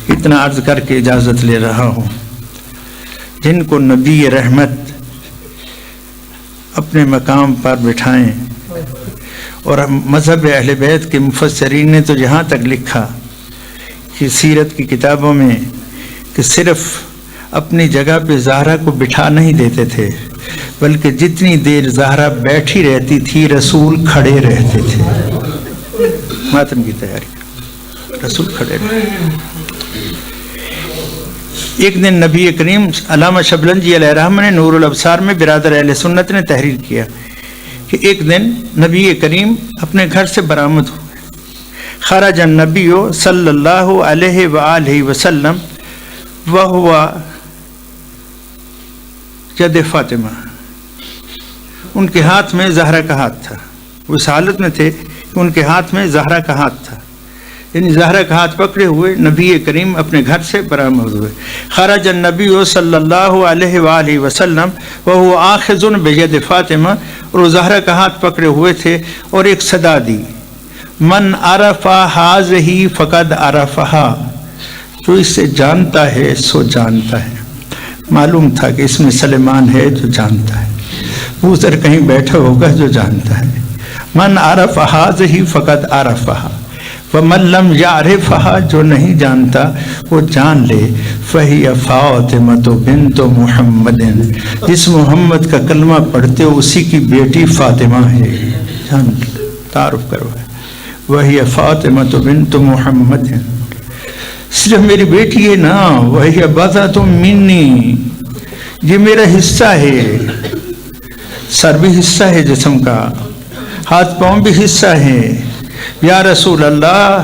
اتنا عرض کر کے اجازت لے رہا ہوں۔ جن کو نبی رحمت اپنے مقام پر بٹھائیں، اور مذہب اہل بیت کے مفسرین نے تو یہاں تک لکھا کہ سیرت کی کتابوں میں کہ صرف اپنی جگہ پہ زہرا کو بٹھا نہیں دیتے تھے، بلکہ جتنی دیر زہرا بیٹھی رہتی تھی رسول کھڑے رہتے تھے۔ ماتم کی تیاری، رسول کھڑے رہتے۔ ایک دن نبی کریم علامہ شبلنجی علیہ الرحمہ نے نور الابصار میں برادر اہل سنت نے تحریر کیا کہ ایک دن نبی کریم اپنے گھر سے برآمد ہوئے۔ خرج النبی صلی اللہ علیہ وآلہ وسلم وہو ید فاطمہ، ان کے ہاتھ میں زہرا کا ہاتھ تھا۔ وہ اس حالت میں تھے کہ ان کے ہاتھ میں زہرا کا ہاتھ تھا، یعنی زہرا کا ہاتھ پکڑے ہوئے نبی کریم اپنے گھر سے برآمد ہوئے۔ خرج النبی صلی اللہ علیہ وآلہ وسلم وہو آخذ بید فاطمہ، اور وہ زہرا کا ہاتھ پکڑے ہوئے تھے اور ایک صدا دی، من عرف ہذہ فقد عرفہا، جو اسے جانتا ہے سو جانتا ہے۔ معلوم تھا کہ اس میں سلیمان ہے جو جانتا ہے، بوذر کہیں بیٹھا ہوگا جو جانتا ہے۔ من عرف ہذہ فقد عرفہا ومن لم یعرفہا، جو نہیں جانتا وہ جان لے، فہی فاطمۃ بنت محمد، جس محمد کا کلمہ پڑھتے ہو اسی کی بیٹی فاطمہ ہے، جان تعارف کرو، وہی فاطمۃ بنت محمد، صرف میری بیٹی ہے نا، وہی بضعۃ منی، یہ میرا حصہ ہے، سر بھی حصہ ہے جسم کا، ہاتھ پاؤں بھی حصہ ہے۔ یا رسول اللہ،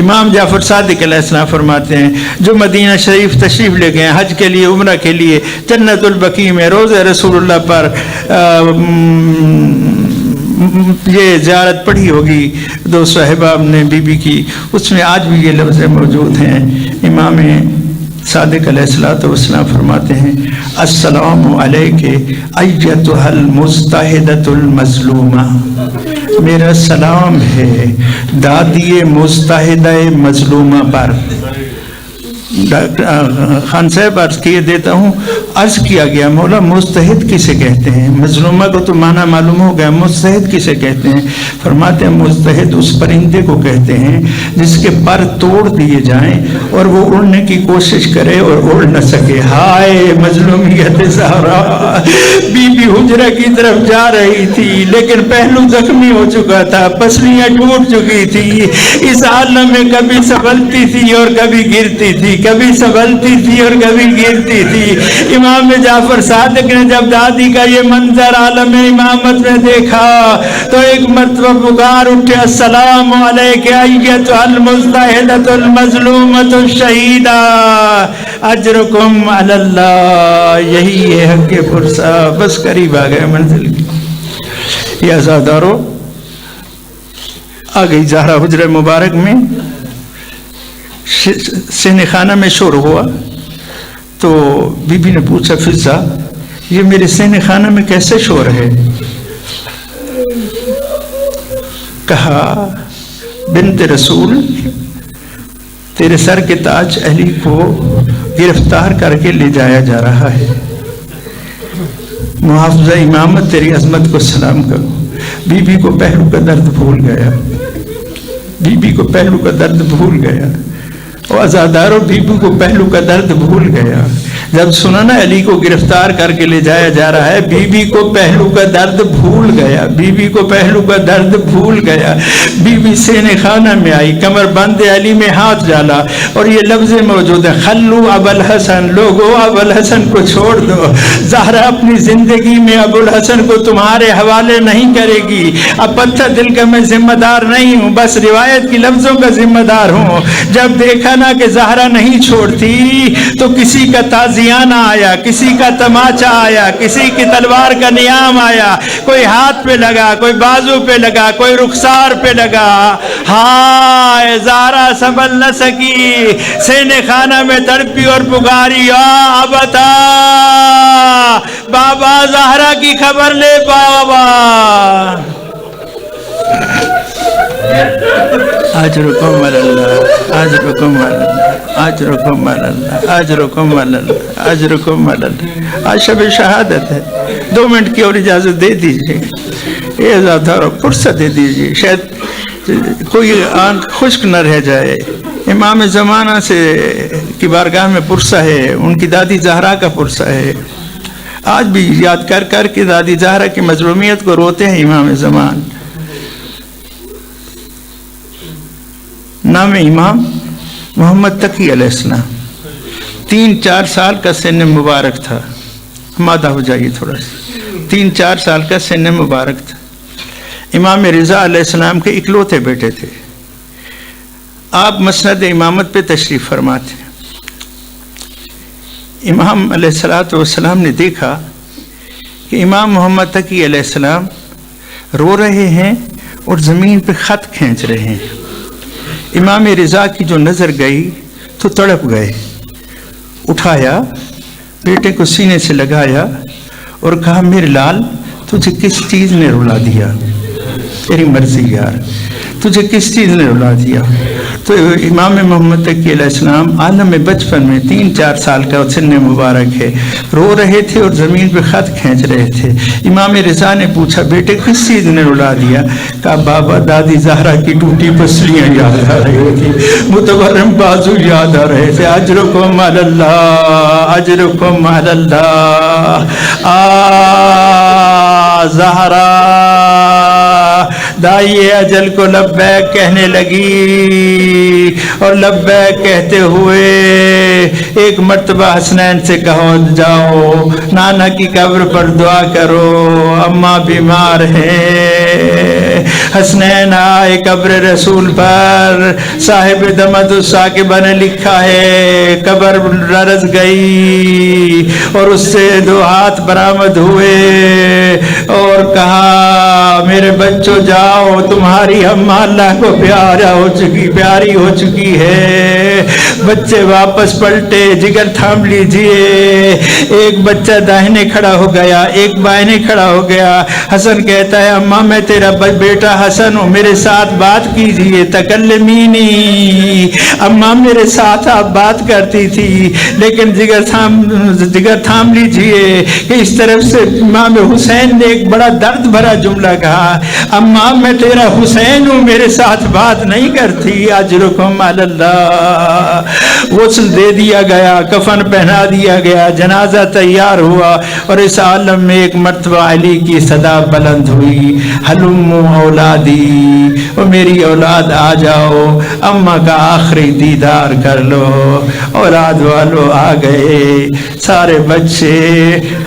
امام جعفر صادق علیہ السلام فرماتے ہیں جو مدینہ شریف تشریف لے گئے حج کے لیے عمرہ کے لیے جنت البقیع میں روضہ رسول اللہ پر یہ زیارت پڑھی ہوگی دو صاحبہ نے بی بی کی، اس میں آج بھی یہ لفظ موجود ہیں۔ امام صادق علیہ السلام فرماتے ہیں السلام علیک ایتھا المجتہدۃ المظلومہ، میرا سلام ہے دادی مجتہدہ مظلومہ پر۔ خان صاحب عرض کیے دیتا ہوں، عرض کیا گیا مولا مجتہد کسے کہتے ہیں؟ مظلومہ کو تو معنی معلوم ہو گیا، مجتہد کسے کہتے ہیں؟ فرماتے ہیں مجتہد اس پرندے کو کہتے ہیں جس کے پر توڑ دیے جائیں اور وہ اڑنے کی کوشش کرے اور اڑ نہ سکے۔ ہائے مظلومیت زہرا، بی بی حجرہ کی طرف جا رہی تھی لیکن پہلو زخمی ہو چکا تھا، پسلیاں ٹوٹ چکی تھی، اس عالم میں کبھی سنبھلتی تھی اور کبھی گرتی تھی، کبھی سنبھلتی تھی اور کبھی گرتی تھی۔ امام جعفر صادق نے جب دادی کا یہ منظر عالم امامت میں دیکھا تو ایک مرتبہ پکار اٹھے السلام علیک ایتھا المجتہدۃ المظلومۃ الشہیدہ اجرکم علی اللہ۔ یہی ہے حق پرسا، بس قریب آ گئے منزل کی۔ یہ عزادارو آ گئی زہرا حجرہ مبارک میں، سین خانہ میں شور ہوا تو بی بی نے پوچھا فضا یہ میرے سین خانہ میں کیسے شور ہے؟ کہا بنت رسول تیرے سر کے تاج علی کو گرفتار کر کے لے جایا جا رہا ہے، محافظہ امامت تیری عظمت کو سلام کرو۔ بی بی کو پہلو کا درد بھول گیا، بی بی کو پہلو کا درد بھول گیا، اور عزاداروں بی بی کو پہلو کا درد بھول گیا۔ جب سنا نا علی کو گرفتار کر کے لے جایا جا رہا ہے، بی بی کو پہلو کا درد بھول گیا، بی بی کو پہلو کا درد بھول گیا۔ بی بی سین خانہ میں آئی، کمر بند علی میں ہاتھ ڈالا اور یہ لفظ موجود ہے خلو ابو الحسن، لوگو ابو الحسن کو چھوڑ دو، زہرا اپنی زندگی میں ابو الحسن کو تمہارے حوالے نہیں کرے گی۔ اب پتھر دل کا میں ذمہ دار نہیں ہوں، بس روایت کی لفظوں کا ذمہ دار ہوں۔ جب دیکھا نا کہ زہرا نہیں چھوڑتی تو کسی کا تازیانہ آیا، کسی کا تماچا آیا، کسی کی تلوار کا نیام آیا، کوئی ہاتھ پہ لگا، کوئی بازو پہ لگا، کوئی رخسار پہ لگا۔ ہائے زہرا سنبھل نہ سکی، سین خانہ میں تڑپی اور پکاری ابتا، بابا زہرا کی خبر لے بابا۔ اجرکم علی اللہ، اجرکم علی اللہ، اجرکم علی اللہ، اجرکم علی اللہ، اجرکم علی اللہ۔ آج شب شہادت ہے، 2 منٹ کی اور اجازت دے دیجیے، یہ ذرا فرصت دے دیجیے، شاید کوئی آنکھ خشک نہ رہ جائے۔ امام زمانہ سے کی بارگاہ میں پرسہ ہے، ان کی دادی زہرا کا پرسہ ہے۔ آج بھی یاد کر کر کے دادی زہرا کی مظلومیت کو روتے ہیں امام زمان۔ نام امام محمد تقی علیہ السلام، 3-4 سال کا سن مبارک تھا، مادہ ہو جائیے تھوڑا سا، 3-4 سال کا سن مبارک تھا۔ امام رضا علیہ السلام کے اکلوتے بیٹے تھے۔ آپ مسند امامت پہ تشریف فرماتے ہیں۔ امام علیہ السلام نے دیکھا کہ امام محمد تقی علیہ السلام رو رہے ہیں اور زمین پہ خط کھینچ رہے ہیں۔ امام رضا کی جو نظر گئی تو تڑپ گئے، اٹھایا، بیٹے کو سینے سے لگایا اور کہا میرے لال تجھے کس چیز نے رلا دیا؟ تیری مرضی یار، تجھے کس چیز نے رلا دیا؟ تو امام محمد تقی علیہ السلام عالم بچپن میں 3-4 سال کا سن مبارک ہے، رو رہے تھے اور زمین پہ خط کھینچ رہے تھے۔ امام رضا نے پوچھا بیٹے کس چیز نے رلا دیا؟ کہا بابا دادی زہرا کی ٹوٹی پسلیاں یاد آ رہی تھی، متورم بازو یاد آ رہے تھے۔ اجرکم علی اللہ، اجرکم علی اللہ۔ زہرا دائی اجل کو لبیک کہنے لگی اور لبیک کہتے ہوئے ایک مرتبہ حسنین سے کہو جاؤ نانا کی قبر پر دعا کرو، اماں بیمار ہیں۔ حسنین آئے قبر رسول پر، صاحب دمت الساکبہ نے لکھا ہے قبر ررز گئی اور اس سے 2 ہاتھ برآمد ہوئے اور کہا میرے بچوں جاؤ، تمہاری اماں اللہ کو پیاری ہو چکی ہے۔ بچے واپس پلٹے، جگر تھام لیجئے، ایک بچہ داہنے کھڑا ہو گیا، ایک بائیں کھڑا ہو گیا۔ حسن کہتا ہے اماں میں تیرا بیٹا حسن ہوں، میرے ساتھ بات کیجئے، تکلمینی، اماں میرے ساتھ آپ بات کرتی تھی لیکن جگر تھام لیجئے کہ اس طرف سے امام حسین نے ایک بڑا درد بھرا جملہ کہا، اماں میں تیرا حسین ہوں، میرے ساتھ بات نہیں کرتی، اجرکم علی اللہ۔ غسل دے دیا گیا، کفن پہنا دیا گیا، جنازہ تیار ہوا اور اس عالم میں ایک مرتبہ علی کی صدا بلند ہوئی، ہلمو اولادی، او میری اولاد آ جاؤ، اماں کا آخری دیدار کر لو۔ اولاد والو آ گئے، سارے بچے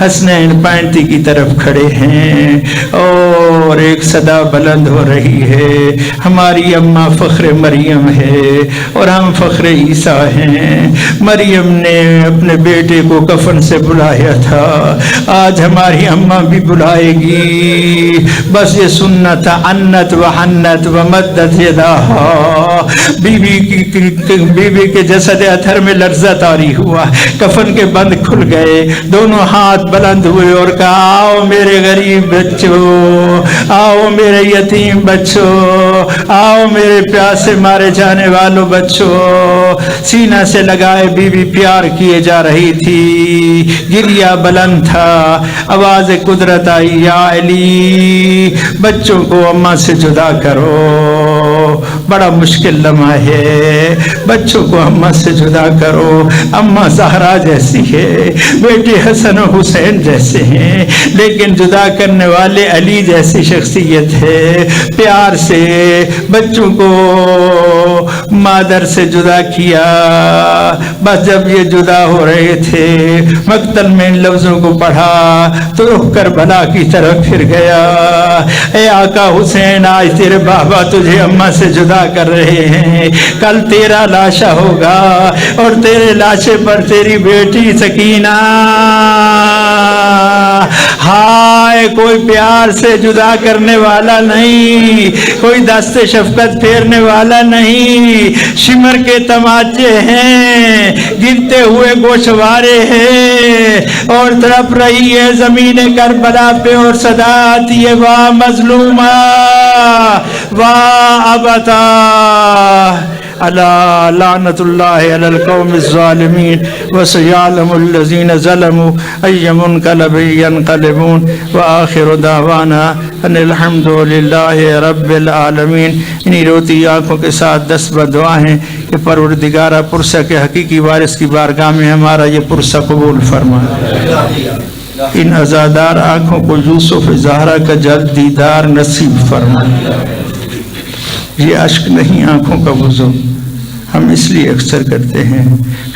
حسنین پینتی کی طرف کھڑے ہیں اور ایک صدا بلند ہو رہی ہے، ہماری اماں فخر مریم ہے اور ہم فخر عیسیٰ ہیں۔ مریم نے اپنے بیٹے کو کفن سے بلایا تھا، آج ہماری اماں بھی بلائے گی، بس یہ سنت عنت و حنت و مدت یداہا۔ بیوی کے جسد اطہر میں لرزہ طاری ہوا، کفن کے بند کھل گئے، دونوں ہاتھ بلند ہوئے اور کہا آؤ میرے غریب بچوں، آؤ میرے یتیم بچوں، آؤ میرے پیاسے مارے جانے والوں بچوں۔ سینہ سے لگائے بیوی پیار کیے جا رہی تھی، گریہ بلند تھا، آواز قدرت آئی یا علی بچوں کو اماں سے جدا کرو، بڑا مشکل لمحہ ہے، بچوں کو اماں سے جدا کرو۔ اماں زہرا جیسی ہے، بیٹے حسن و حسین جیسے ہیں، لیکن جدا کرنے والے علی جیسی شخصیت ہے۔ پیار سے بچوں کو مادر سے جدا کیا، بس جب یہ جدا ہو رہے تھے مقتل میں ان لفظوں کو پڑھا تو رخ کربلا کی طرف پھر گیا، اے آقا حسین آج تیرے بابا تجھے اماں سے جدا کر رہے ہیں، کل تیرا لاشا ہوگا اور تیرے لاشے پر تیری بیٹی سکینہ۔ ہائے کوئی پیار سے جدا کرنے والا نہیں، کوئی دست شفقت پھیرنے والا نہیں، شمر کے تماچے ہیں، گرتے ہوئے گوشوارے ہیں اور تڑپ رہی ہے زمین کربلا پہ اور صدا آتی ہے واہ مظلومہ واہ ابتا الا لعنت اللہ علی القوم الظالمین وسیعلم الذین ظلموا ای منقلب ینقلبون وآخر دعوانا ان الحمد للہ رب العالمین۔ انہی روتی آنکھوں کے ساتھ 10 بدعائیں کہ پروردگارہ پرسہ کے حقیقی وارث کی بارگاہ میں ہمارا یہ پرسہ قبول فرما، ان عزادار آنکھوں کو یوسف زہرا کا جلد دیدار نصیب فرما۔ یہ اشک نہیں آنکھوں کا وضو، ہم اس لیے اکثر کرتے ہیں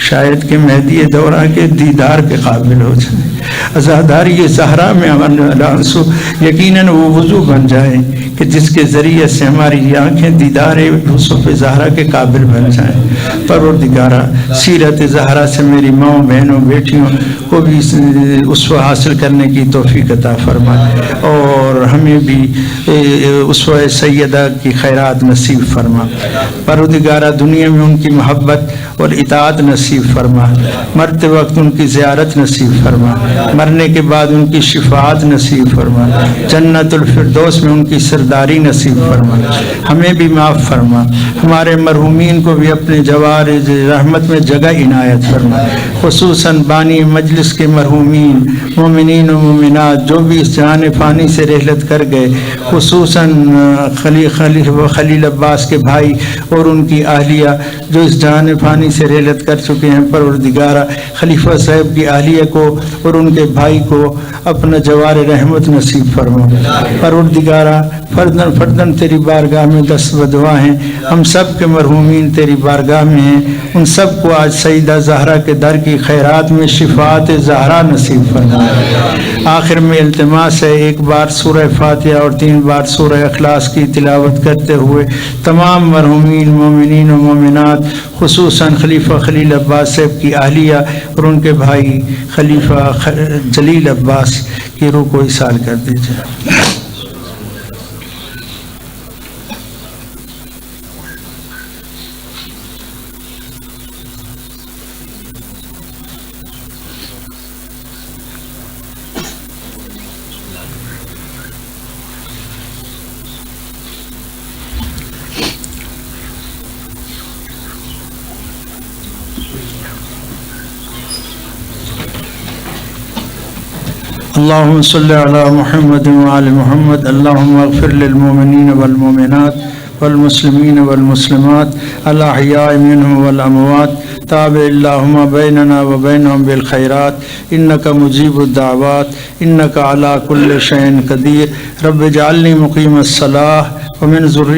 شاید کہ مہدی دورہ کے دیدار کے قابل ہو جائیں، عزاداری زہرا میں آنسو یقیناً وہ وضو بن جائیں کہ جس کے ذریعے سے ہماری یہ آنکھیں دیدار یوسف زہرا کے قابل بن جائیں۔ پروردگارہ سیرت زہرا سے میری ماں بہنوں بیٹیوں کو بھی اسوہ حاصل کرنے کی توفیق عطا فرما اور ہمیں بھی اسوہ سیدہ کی خیرات نصیب فرما۔ پروردگارہ دنیا میں ان کی محبت اور اطاعت نصیب فرما، مرتے وقت ان کی زیارت نصیب فرما، مرنے کے بعد ان کی شفاعت نصیب فرما، جنت الفردوس میں ان کی سرداری نصیب فرما، ہمیں بھی معاف فرما، ہمارے مرحومین کو بھی اپنے جوار رحمت میں جگہ عنایت فرما، خصوصاً بانی مجلس کے مرحومین مومنین و مومنات جو بھی اس جہان فانی سے رحلت کر گئے، خصوصاً خلیل عباس کے بھائی اور ان کی اہلیہ جو اس جہان فانی سے رحلت کر چکے ہیں۔ پروردگارہ خلیفہ صاحب کی اہلیہ کو اور ان کے بھائی کو اپنا جوار رحمت نصیب فرما۔ پروردگارہ فردن فردن تیری بارگاہ میں دست بدعا ہیں، ہم سب کے مرحومین تیری بارگاہ میں ہیں، ان سب کو آج سیدہ زہرا کے در کی خیرات میں شفاعت زہرا نصیب فرما۔ آخر میں التماس ہے ایک بار سورہ فاتحہ اور 3 بار سورہ اخلاص کی تلاوت کرتے ہوئے تمام مرحومین مومنین و مومنات خصوصاً خلیفہ خلیل عباس صاحب کی اہلیہ اور ان کے بھائی خلیفہ جلیل عباس کی روح کو ایصال کر دیجیے۔ اللهم صل على محمد وعلى محمد اللهم اغفر للمؤمنين والمؤمنات والمسلمين والمسلمات الأحياء منهم والأموات تابع اللهم بيننا وبينهم بالخيرات إنك مجيب الدعوات إنك على كل شيء قدير رب اجعلني مقيم الصلاة ومن ذريتي